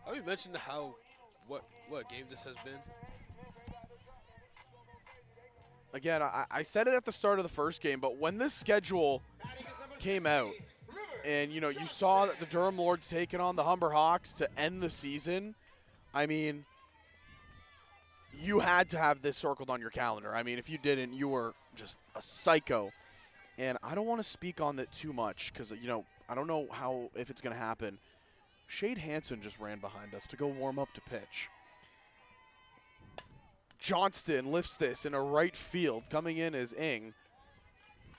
Have you mentioned what game this has been? Again, I said it at the start of the first game, but when this schedule came out and, you know, you saw that the Durham Lords taking on the Humber Hawks to end the season, I mean, you had to have this circled on your calendar. I mean, if you didn't, you were just a psycho. And I don't want to speak on that too much because, you know, I don't know if it's going to happen. Shade Hansen just ran behind us to go warm up to pitch. Johnston lifts this in a right field. Coming in is Ing,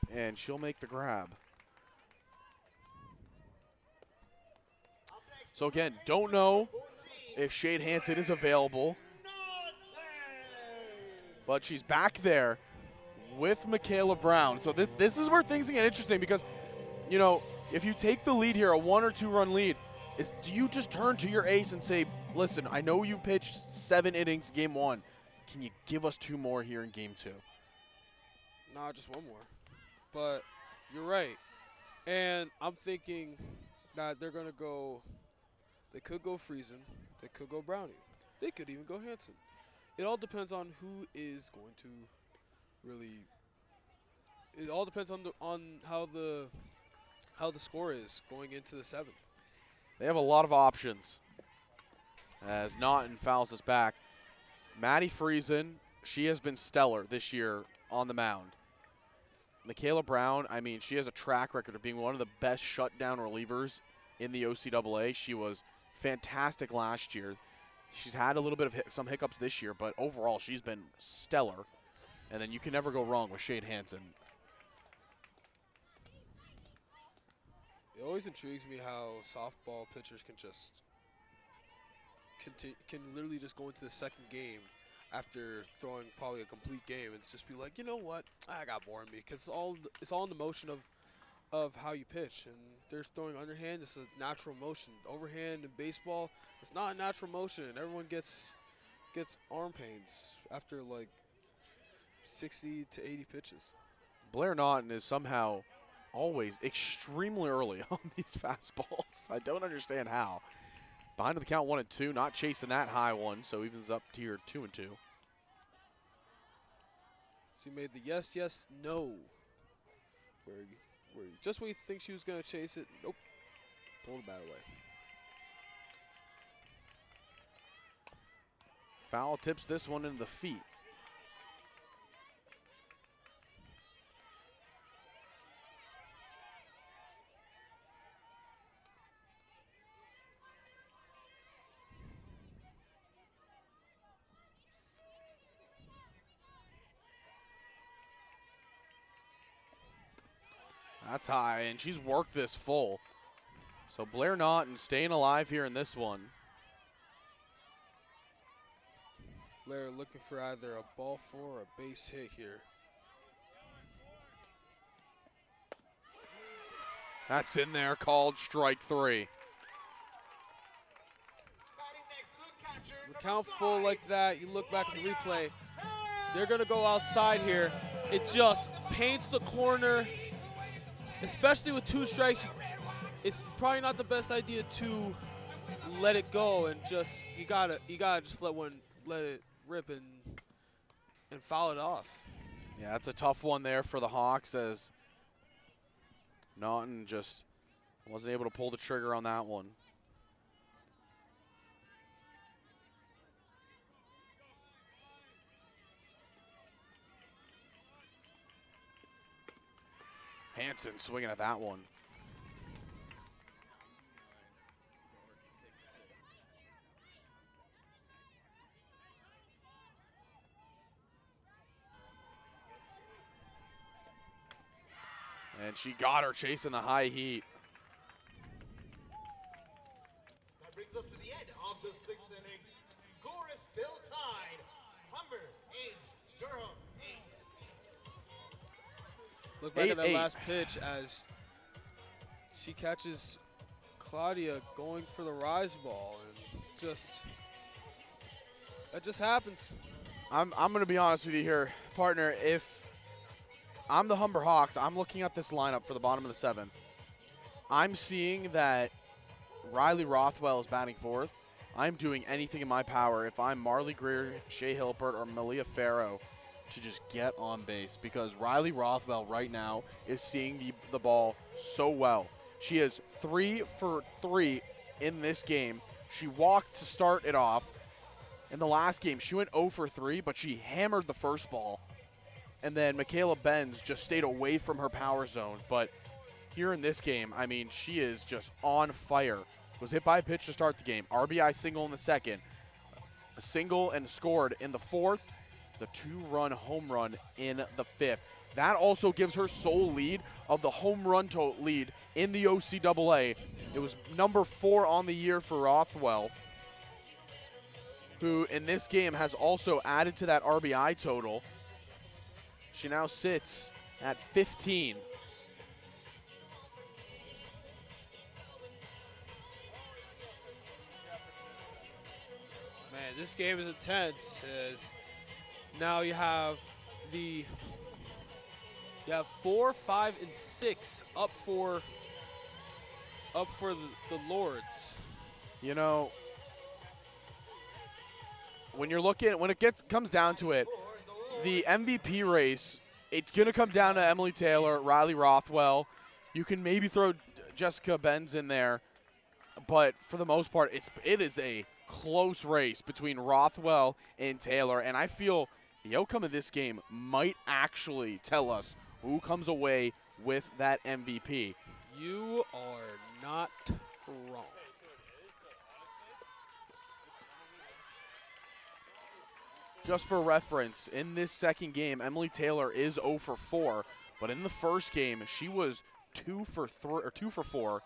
and she'll make the grab. So again, don't know if Shade Hansen is available, but she's back there with Michaela Brown. So this is where things get interesting because, you know, if you take the lead here, a 1 or 2 run lead, do you just turn to your ace and say, listen, I know you pitched 7 innings game 1. Can you give us 2 more here in game 2? Nah, just 1 more. But you're right. And I'm thinking that they're going to go, they could go Friesen, they could go Brownie, they could even go Hansen. It all depends on who is going to really, it all depends on how the score is going into the 7th. They have a lot of options as Naughton fouls us back. Maddie Friesen, she has been stellar this year on the mound. Michaela Brown, I mean, she has a track record of being one of the best shutdown relievers in the OCAA. She was fantastic last year. She's had a little bit of some hiccups this year, but overall she's been stellar. And then you can never go wrong with Shade Hansen. It always intrigues me how softball pitchers can literally just go into the 2nd game after throwing probably a complete game and just be like, you know what, I got bored me because it's all in the motion of how you pitch, and they're throwing underhand. It's a natural motion. Overhand in baseball, it's not a natural motion, and everyone gets arm pains after like 60 to 80 pitches. Blair Naughton is somehow always extremely early on these fastballs. I don't understand how. Behind the count 1-2, not chasing that high one, so evens up to your 2-2. So he made the yes, yes, no. Where just when you think she was going to chase it, nope, pulled the bat away. Foul tips this one into the feet. That's high, and she's worked this full. So Blair Naughton staying alive here in this one. They're looking for either a ball four or a base hit here. That's in there, called strike 3. The count full like that, you look back at the replay, they're going to go outside here. It just paints the corner, especially with 2 strikes. It's probably not the best idea to let it go and just you gotta just let it rip and foul it off. Yeah, that's a tough one there for the Hawks as Naughton just wasn't able to pull the trigger on that one. Hansen swinging at that one. And she got her chasing the high heat. That brings us to the end of the 6th inning. Score is still tied. Humber 8, Durham 8. Look back at that 8-8. last pitch as she catches Claudia going for the rise ball, and that just happens. I'm going to be honest with you here, partner. If I'm the Humber Hawks, I'm looking at this lineup for the bottom of the 7th. I'm seeing that Riley Rothwell is batting 4th. I'm doing anything in my power if I'm Marley Greer, Shea Hilpert, or Malia Farrow to just get on base, because Riley Rothwell right now is seeing the ball so well. She is 3 for 3 in this game. She walked to start it off. In the last game, she went 0 for 3, but she hammered the first ball. And then Michaela Benz just stayed away from her power zone. But here in this game, I mean, she is just on fire. Was hit by a pitch to start the game. RBI single in the 2nd. A single and scored in the 4th. The 2-run home run in the 5th. That also gives her sole lead of the home run lead in the OCAA. It was number 4 on the year for Rothwell, who in this game has also added to that RBI total. She now sits at 15. Man, this game is intense. As now you have 4, 5, and 6 up for the Lords. You know, when it comes down to it, the MVP race, it's going to come down to Emily Taylor, Riley Rothwell. You can maybe throw Jessica Benz in there, but for the most part, it is a close race between Rothwell and Taylor, and I feel the outcome of this game might actually tell us who comes away with that MVP. You are not wrong. Just for reference, in this second game, Emily Taylor is 0 for 4, but in the first game, she was 2 for 4.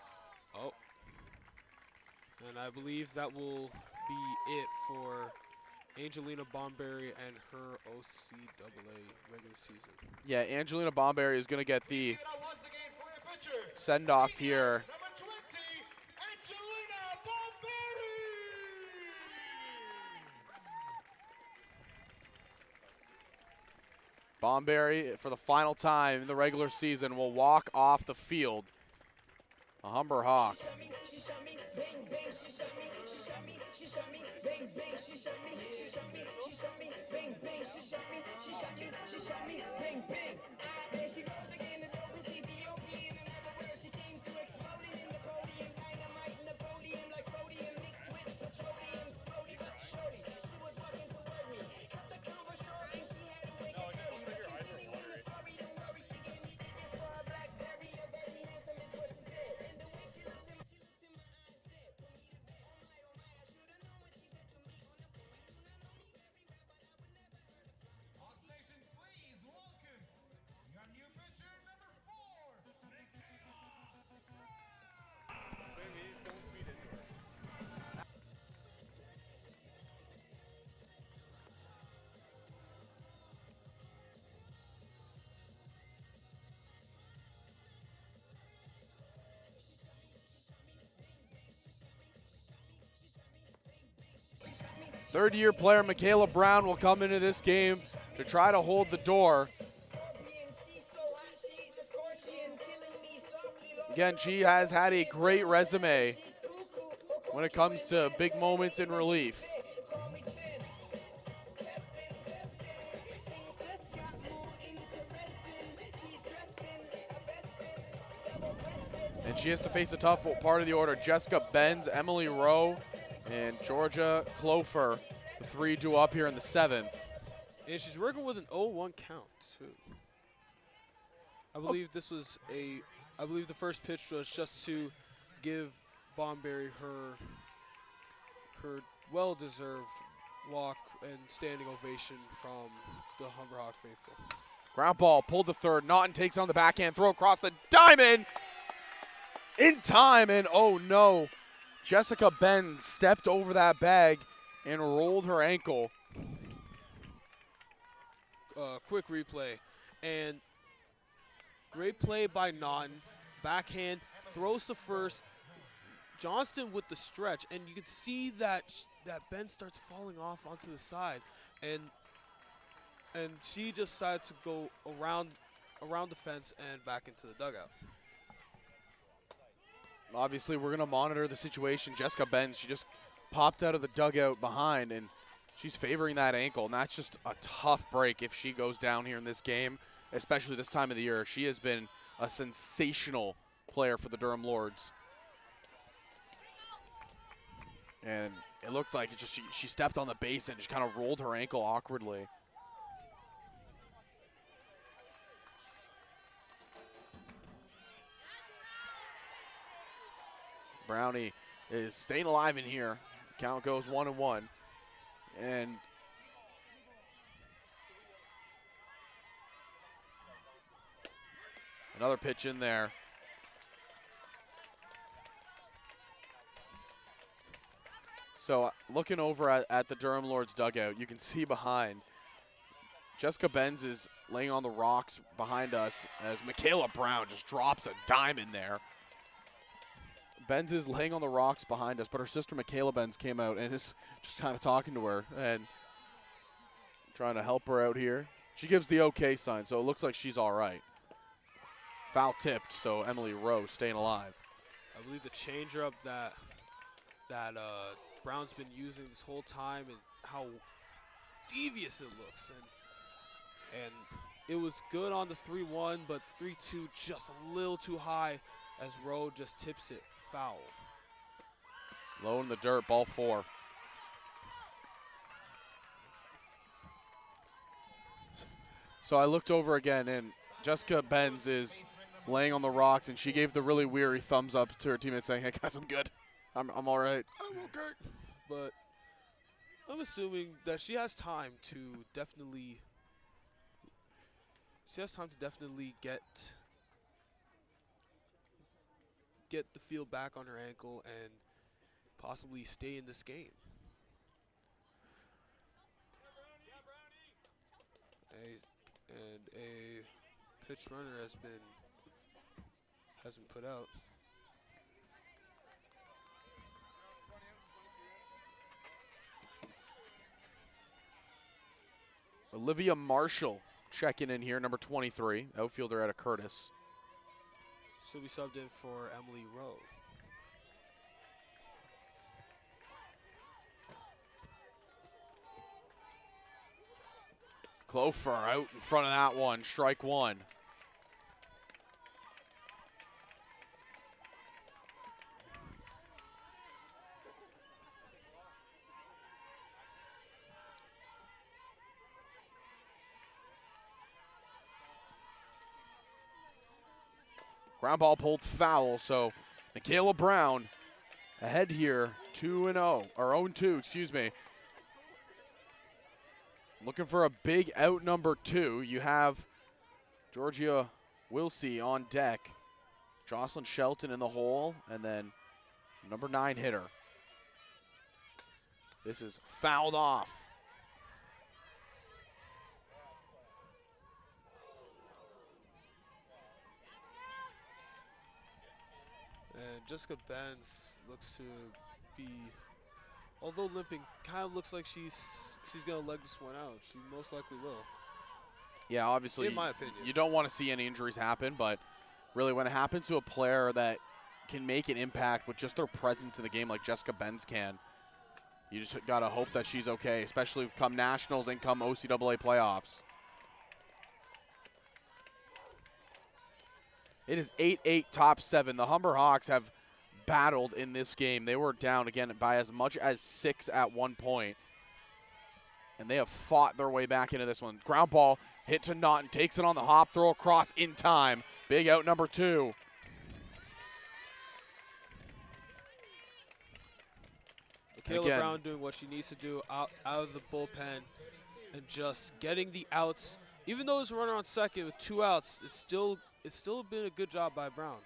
Oh. And I believe that will be it for Angelina Bomberry and her OCAA regular season. Yeah, Angelina Bomberry is going to get the send-off here. Number 20, Angelina Bomberry. Bomberry, for the final time in the regular season, will walk off the field. A Humber Hawk. Third-year player Michaela Brown will come into this game to try to hold the door. Again, she has had a great resume when it comes to big moments in relief. And she has to face a tough part of the order. Jessica Benz, Emily Rowe, and Georgia Clofer. The three due up here in the 7th. And she's working with an 0-1 count, too. I believe I believe the first pitch was just to give Bomberry her well-deserved walk and standing ovation from the Humber Hawk faithful. Ground ball, pulled to third. Naughton takes on the backhand, throw across the diamond. In time, and oh no. Jessica Benz stepped over that bag and rolled her ankle. Quick replay. And great play by Naughton. Backhand, throws to first. Johnston with the stretch, and you can see that that Ben starts falling off onto the side, and she just decided to go around the fence and back into the dugout. Obviously, we're going to monitor the situation. Jessica Benz, she just popped out of the dugout behind, and she's favoring that ankle, and that's just a tough break if she goes down here in this game, especially this time of the year. She has been a sensational player for the Durham Lords. And it looked like she stepped on the base and just kind of rolled her ankle awkwardly. Brownie is staying alive in here. Count goes 1-1. And another pitch in there. So looking over at the Durham Lords dugout, you can see behind, Jessica Benz is laying on the rocks behind us as Michaela Brown just drops a dime in there. Benz is laying on the rocks behind us, but her sister Michaela Benz came out and is just kind of talking to her and trying to help her out here. She gives the okay sign, so it looks like she's all right. Foul tipped, so Emily Rowe staying alive. I believe the change-up that Brown's been using this whole time, and how devious it looks, and it was good on the 3-1, but 3-2 just a little too high as Rowe just tips it foul. Low in the dirt, ball 4. So I looked over again, and Jessica Benz is laying on the rocks, and she gave the really weary thumbs up to her teammates saying, hey guys, I'm good. I'm all right. I'm okay. But I'm assuming that she has time to definitely get the feel back on her ankle and possibly stay in this game. And a pitch runner has been put out. Olivia Marshall checking in here, number 23, outfielder out of Curtis. She'll be subbed in for Emily Rowe. Clofer out in front of that one, strike 1. Ground ball pulled foul, so Michaela Brown ahead here, 2-0, or 0-2, excuse me. Looking for a big out number 2. You have Georgia Wilsey on deck, Jocelyn Shelton in the hole, and then number 9 hitter. This is fouled off. And Jessica Benz looks to be although limping, kind of looks like she's gonna leg this one out. She most likely will. Yeah, obviously, in my opinion, you don't want to see any injuries happen, but really when it happens to a player that can make an impact with just their presence in the game like Jessica Benz can, you just got to hope that she's okay, especially come nationals and come OCAA playoffs. It is 8-8 top 7. The Humber Hawks have battled in this game. They were down again by as much as 6 at one point, and they have fought their way back into this one. Ground ball hit to Naughton, takes it on the hop, throw across in time. Big out number 2. Michaela Brown doing what she needs to do out of the bullpen and just getting the outs. Even though there's a runner on second with 2 outs, it's still been a good job by Brown.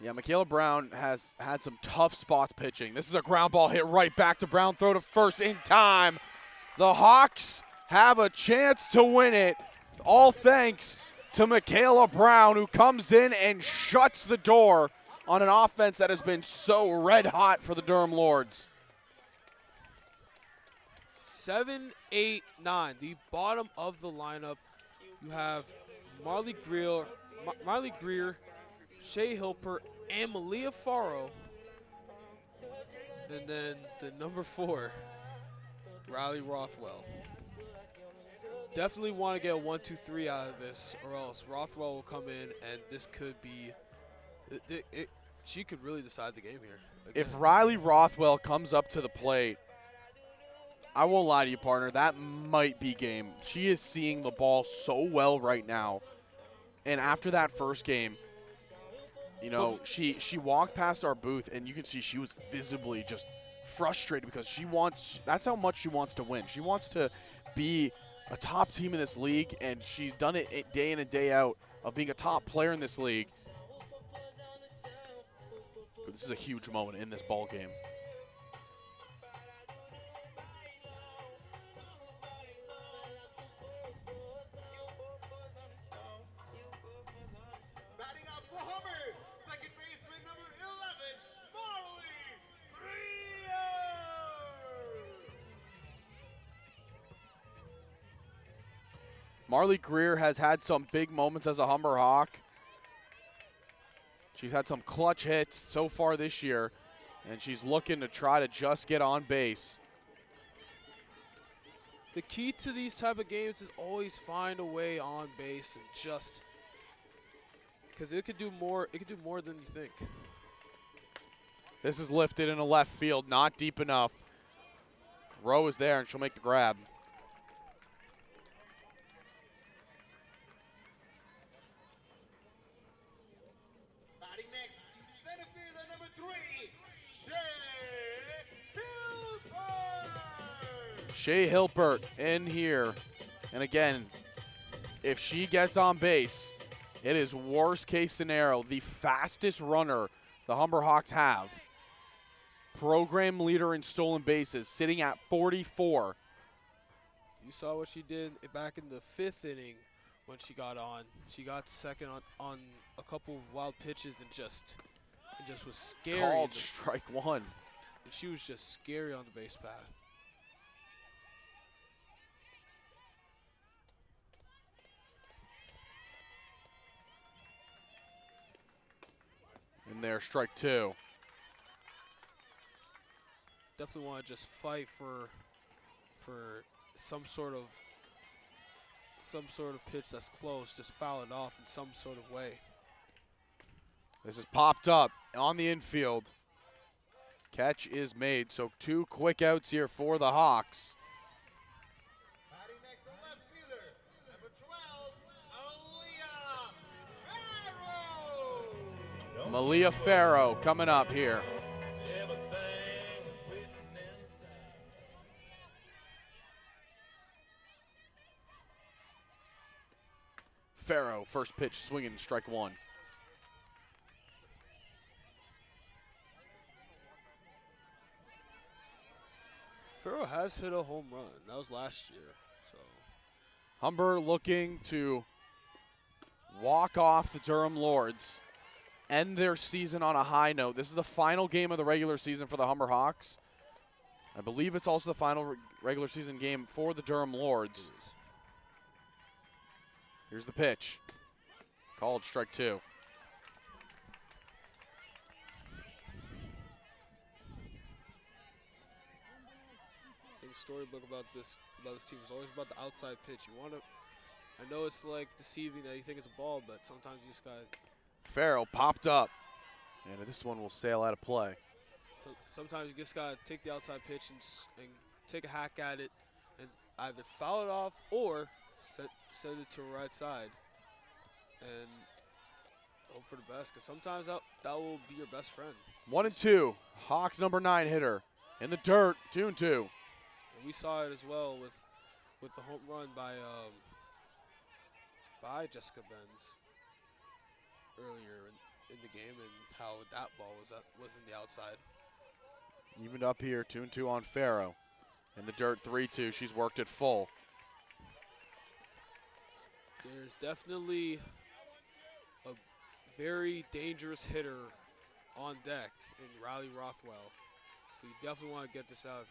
Yeah, Michaela Brown has had some tough spots pitching. This is a ground ball hit right back to Brown, throw to first in time. The Hawks have a chance to win it, all thanks to Michaela Brown, who comes in and shuts the door on an offense that has been so red hot for the Durham Lords. 7, 8, 9, the bottom of the lineup. You have Marley Greer, Shea Hilper, and Malia Faro. And then the number 4, Riley Rothwell. Definitely want to get a 1, 2, 3 out of this, or else Rothwell will come in and this could be, she could really decide the game here. Again. If Riley Rothwell comes up to the plate, I won't lie to you, partner, that might be game. She is seeing the ball so well right now. And after that first game, you know, she walked past our booth, and you can see she was visibly just frustrated because that's how much she wants to win. She wants to be a top team in this league, and she's done it day in and day out of being a top player in this league. But this is a huge moment in this ball game. Batting up for Humber, second baseman number 11, Marley Greer. Marley Greer has had some big moments as a Humber Hawk. She's had some clutch hits so far this year, and she's looking to try to just get on base. The key to these type of games is always find a way on base and just, because it could do more than you think. This is lifted in a left field, not deep enough. Rowe is there, and she'll make the grab. Batting next, center fielder number 3, Shea Hilper. Shea Hilpert in here. And again, if she gets on base, it is worst case scenario, the fastest runner the Humber Hawks have. Program leader in stolen bases, sitting at 44. You saw what she did back in the 5th inning when she got on. She got second on a couple of wild pitches and just was scary. Called strike 1. And she was just scary on the base path. In there, strike 2. Definitely want to just fight for some sort of pitch that's close. Just foul it off in some sort of way. This is popped up on the infield. Catch is made, so 2 quick outs here for the Hawks. Batting next, the left fielder, number 12, Malia Farrow coming up here. Farrow, first pitch, swinging, strike 1. Farrow has hit a home run. That was last year. So Humber looking to walk off the Durham Lords, end their season on a high note. This is the final game of the regular season for the Humber Hawks. I believe it's also the final regular season game for the Durham Lords. Here's the pitch. Called strike 2. I think the storybook about this team is always about the outside pitch. You want to, I know it's like deceiving that you think it's a ball, but sometimes you just got. Farrell popped up, and this one will sail out of play. So sometimes you just gotta take the outside pitch and take a hack at it, and either foul it off or send it to the right side, and hope for the best. Because sometimes that will be your best friend. 1-2. Hawks number 9 hitter in the dirt. 2-2. And we saw it as well with the home run by Jessica Benz earlier in the game, and how that ball was in the outside. Evened up here, 2-2 on Farrow. In the dirt, 3-2. She's worked it full. There's definitely a very dangerous hitter on deck in Riley Rothwell, so you definitely want to get this out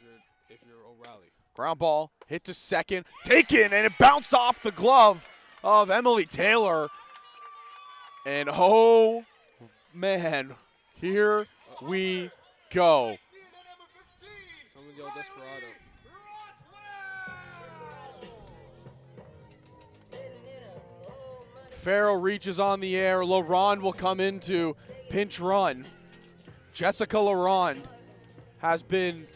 if you're O'Reilly. Ground ball hit to second, taken, and it bounced off the glove of Emily Taylor. And oh man, here we go. Someone yelled Desperado. Farrell reaches on the air. LaRonde will come into pinch run. Jessica LaRonde has been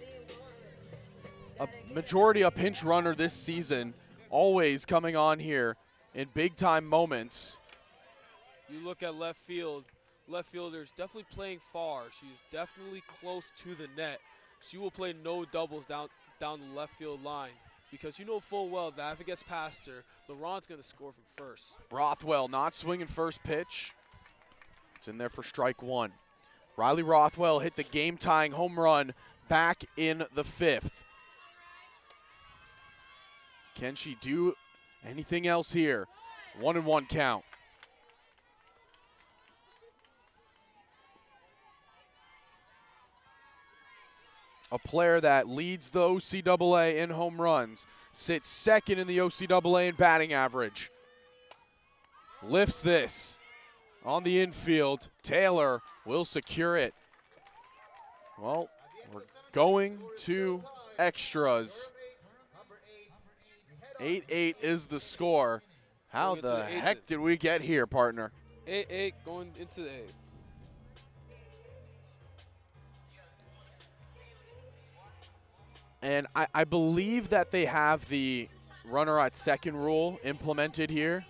a majority a pinch runner this season, always coming on here in big time moments. You look at left field. Left fielder's definitely playing far. She's definitely close to the net. She will play no doubles down the left field line, because you know full well that if it gets past her, LaRonde's going to score from first. Rothwell not swinging first pitch. It's in there for strike 1. Riley Rothwell hit the game-tying home run back in the 5th. Can she do anything else here? 1-1 count. A player that leads the OCAA in home runs, sits second in the OCAA in batting average. Lifts this on the infield. Taylor will secure it. Well, we're going to extras. 8-8 is the score. How the heck did we get here, partner? 8-8 going into the 8th. And I believe that they have the runner at second rule implemented here.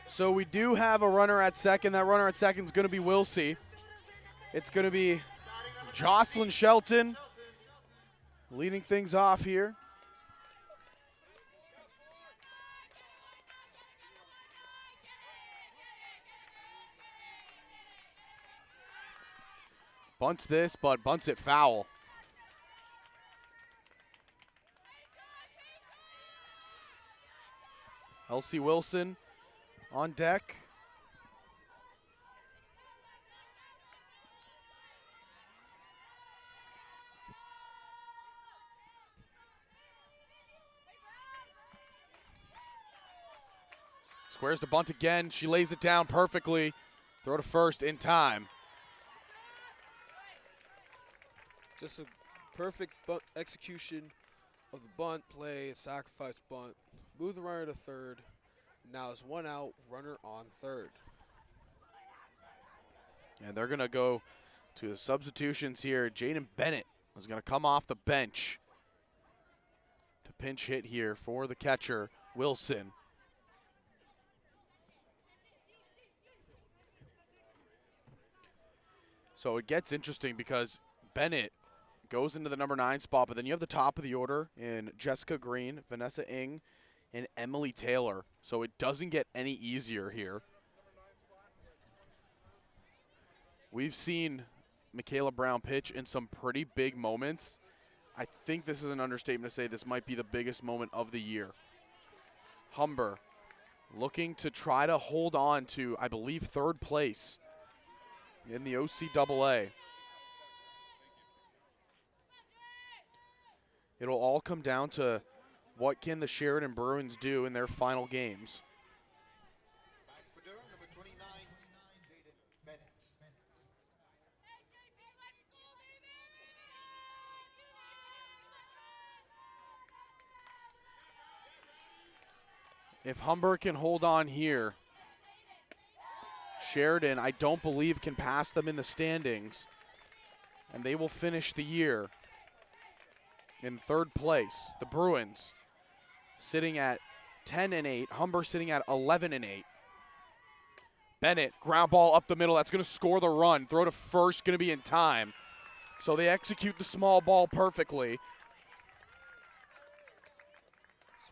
So we do have a runner at second. That runner at second is going to be Wilsey. It's going to be Jocelyn Shelton leading things off here. Bunts this, but bunts it foul. Elsie Wilson on deck. Squares to bunt again. She lays it down perfectly. Throw to first in time. Just a perfect bunt execution of the bunt play, sacrifice bunt. Move the runner to third. Now it's 1 out, runner on third. And they're going to go to the substitutions here. Jaden Bennett is going to come off the bench to pinch hit here for the catcher, Wilson. So it gets interesting because Bennett goes into the number 9 spot, but then you have the top of the order in Jessica Green, Vanessa Ng, and Emily Taylor. So it doesn't get any easier here. We've seen Michaela Brown pitch in some pretty big moments. I think this is an understatement to say this might be the biggest moment of the year. Humber looking to try to hold on to, I believe, 3rd place in the OCAA. It'll all come down to what can the Sheridan Bruins do in their final games. Back for Durham, number 29, Jaden Bennett. If Humber can hold on here, Sheridan, I don't believe, can pass them in the standings, and they will finish the year in 3rd place. The Bruins sitting at 10-8, Humber sitting at 11-8. Bennett, ground ball up the middle, that's going to score the run. Throw to first, going to be in time. So they execute the small ball perfectly.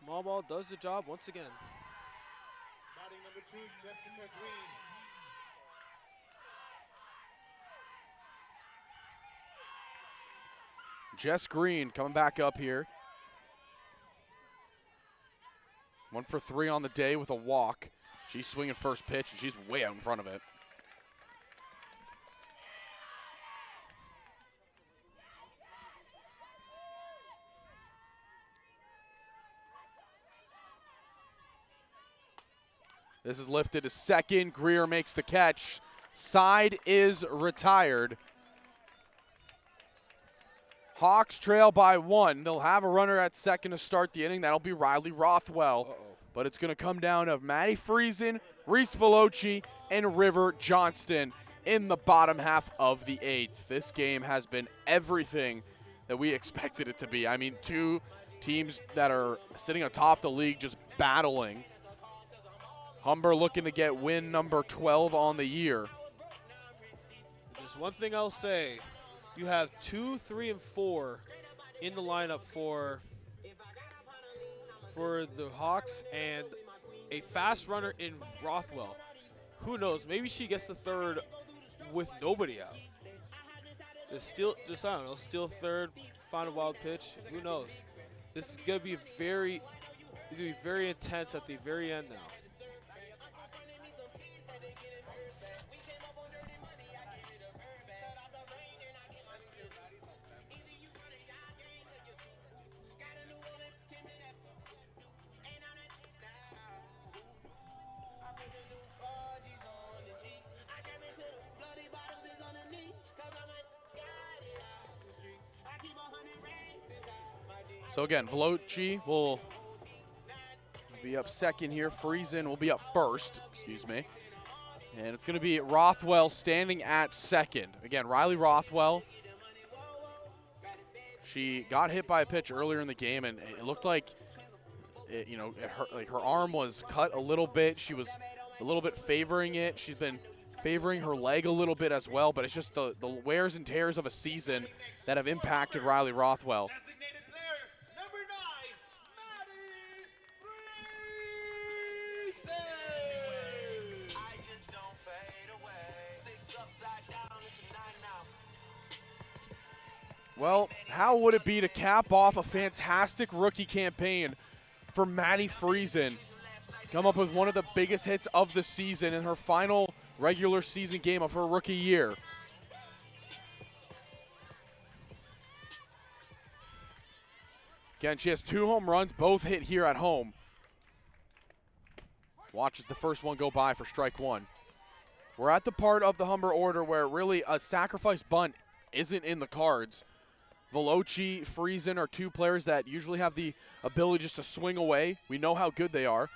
Small ball does the job once again. Batting number 2, Jessica Green. Jess Green coming back up here. 1 for 3 on the day with a walk. She's swinging first pitch, and she's way out in front of it. This is lifted to second. Greer makes the catch. Side is retired. Hawks trail by 1. They'll have a runner at second to start the inning. That'll be Riley Rothwell. But it's going to come down to Maddie Friesen, Reese Veloci, and River Johnston in the bottom half of the 8th. This game has been everything that we expected it to be. I mean, 2 teams that are sitting atop the league just battling. Humber looking to get win number 12 on the year. There's one thing I'll say. You have 2, 3, and 4 in the lineup for the Hawks and a fast runner in Rothwell. Who knows? Maybe she gets the 3rd with nobody out. Just I don't know, steal 3rd, find a wild pitch. Who knows? This is gonna be very intense at the very end now. So again, Veloci will be up second here. Friesen will be up first, excuse me. And it's going to be Rothwell standing at second. Again, Riley Rothwell. She got hit by a pitch earlier in the game, and it looked like, her arm was cut a little bit. She was a little bit favoring it. She's been favoring her leg a little bit as well, but it's just the wears and tears of a season that have impacted Riley Rothwell. Well, how would it be to cap off a fantastic rookie campaign for Maddie Friesen? come up with one of the biggest hits of the season in her final regular season game of her rookie year. Again, she has 2 home runs, both hit here at home. Watches the first one go by for strike 1. We're at the part of the Humber order where really a sacrifice bunt isn't in the cards. Veloci, Friesen are 2 players that usually have the ability just to swing away. We know how good they are.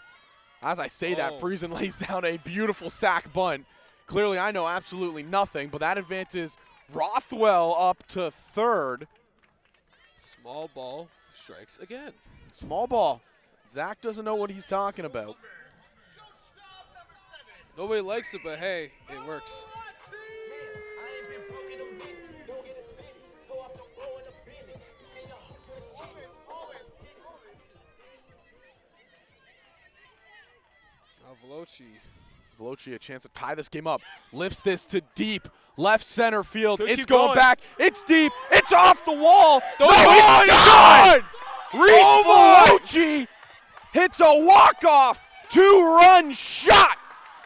As I say that, Friesen lays down a beautiful sack bunt. Clearly, I know absolutely nothing, but that advances Rothwell up to third. Small ball strikes again. Small ball. Zach doesn't know what he's talking about. Nobody likes it, but hey, it works. Veloci a chance to tie this game up. Lifts this to deep left center field. Could It's keep going going. back. It's deep. It's off the wall. No, it's gone! Reese my. Veloci hits a walk-off 2-run shot.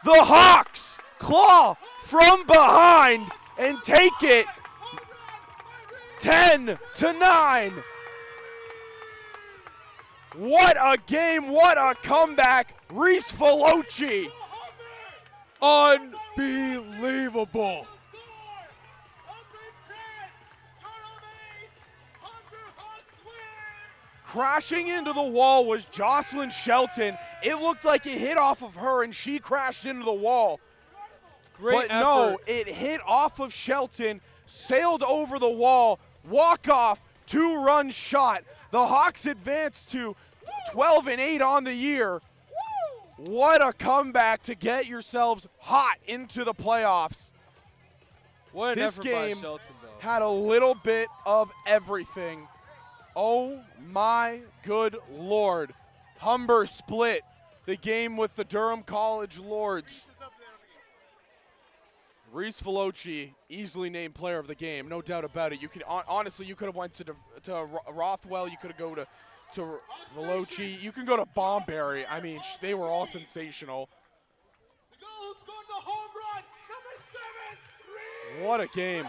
The Hawks claw from behind and take it 10-9. What a game, what a comeback. Reese Veloci. Unbelievable. Crashing into the wall was Jocelyn Shelton. It looked like it hit off of her and she crashed into the wall. Great But no, effort. it hit off of Shelton, sailed over the wall, walk-off, 2-run shot. The Hawks advance to 12-8 on the year. What a comeback to get yourselves hot into the playoffs. What an This effort game by Shelton, though. had a little bit of everything. Oh my good Lord. Humber split the game with the Durham College Lords. Reese Veloci, easily named player of the game, no doubt about it. You can honestly, you could have went to Rothwell, you could have go to Veloci, you can go to Bomberry. I mean, they were all sensational. What a game.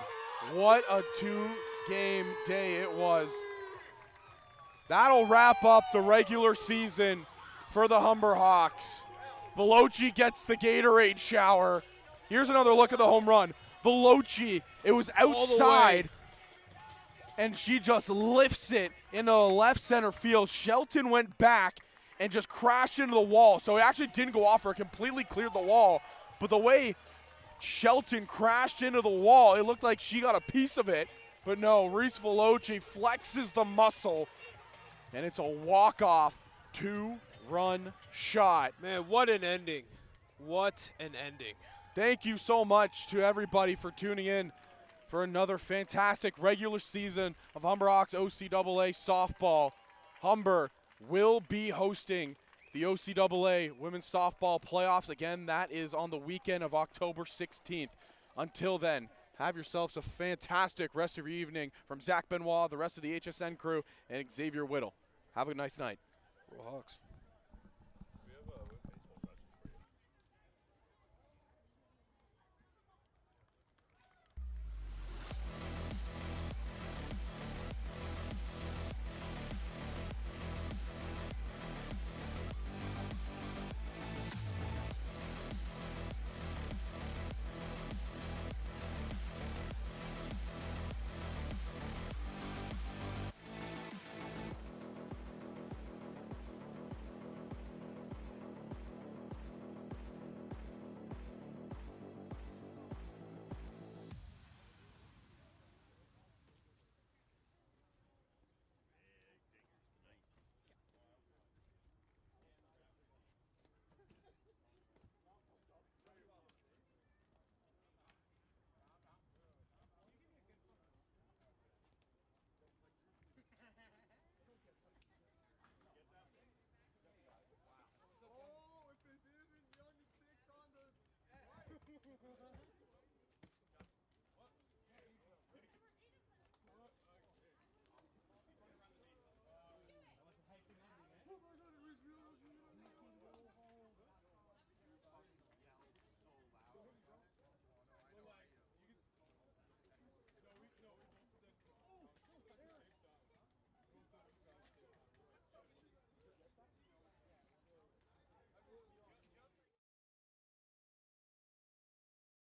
What a 2-game day it was. That'll wrap up the regular season for the Humber Hawks. Veloci gets the Gatorade shower. Here's another look at the home run. Veloci, it was outside, and she just lifts it into the left center field. Shelton went back and just crashed into the wall. So it actually didn't go off her, completely cleared the wall. But the way Shelton crashed into the wall, it looked like she got a piece of it. But no, Reese Veloci flexes the muscle, and it's a walk-off 2-run shot. Man, what an ending. What an ending. Thank you so much to everybody for tuning in for another fantastic regular season of Humber Hawks OCAA softball. Humber will be hosting the OCAA women's softball playoffs. Again, that is on the weekend of October 16th. Until then, have yourselves a fantastic rest of your evening from Zach Benoit, the rest of the HSN crew, and Xavier Whittle. Have a nice night. Roll Hawks. Oh, if this isn't young 6 on the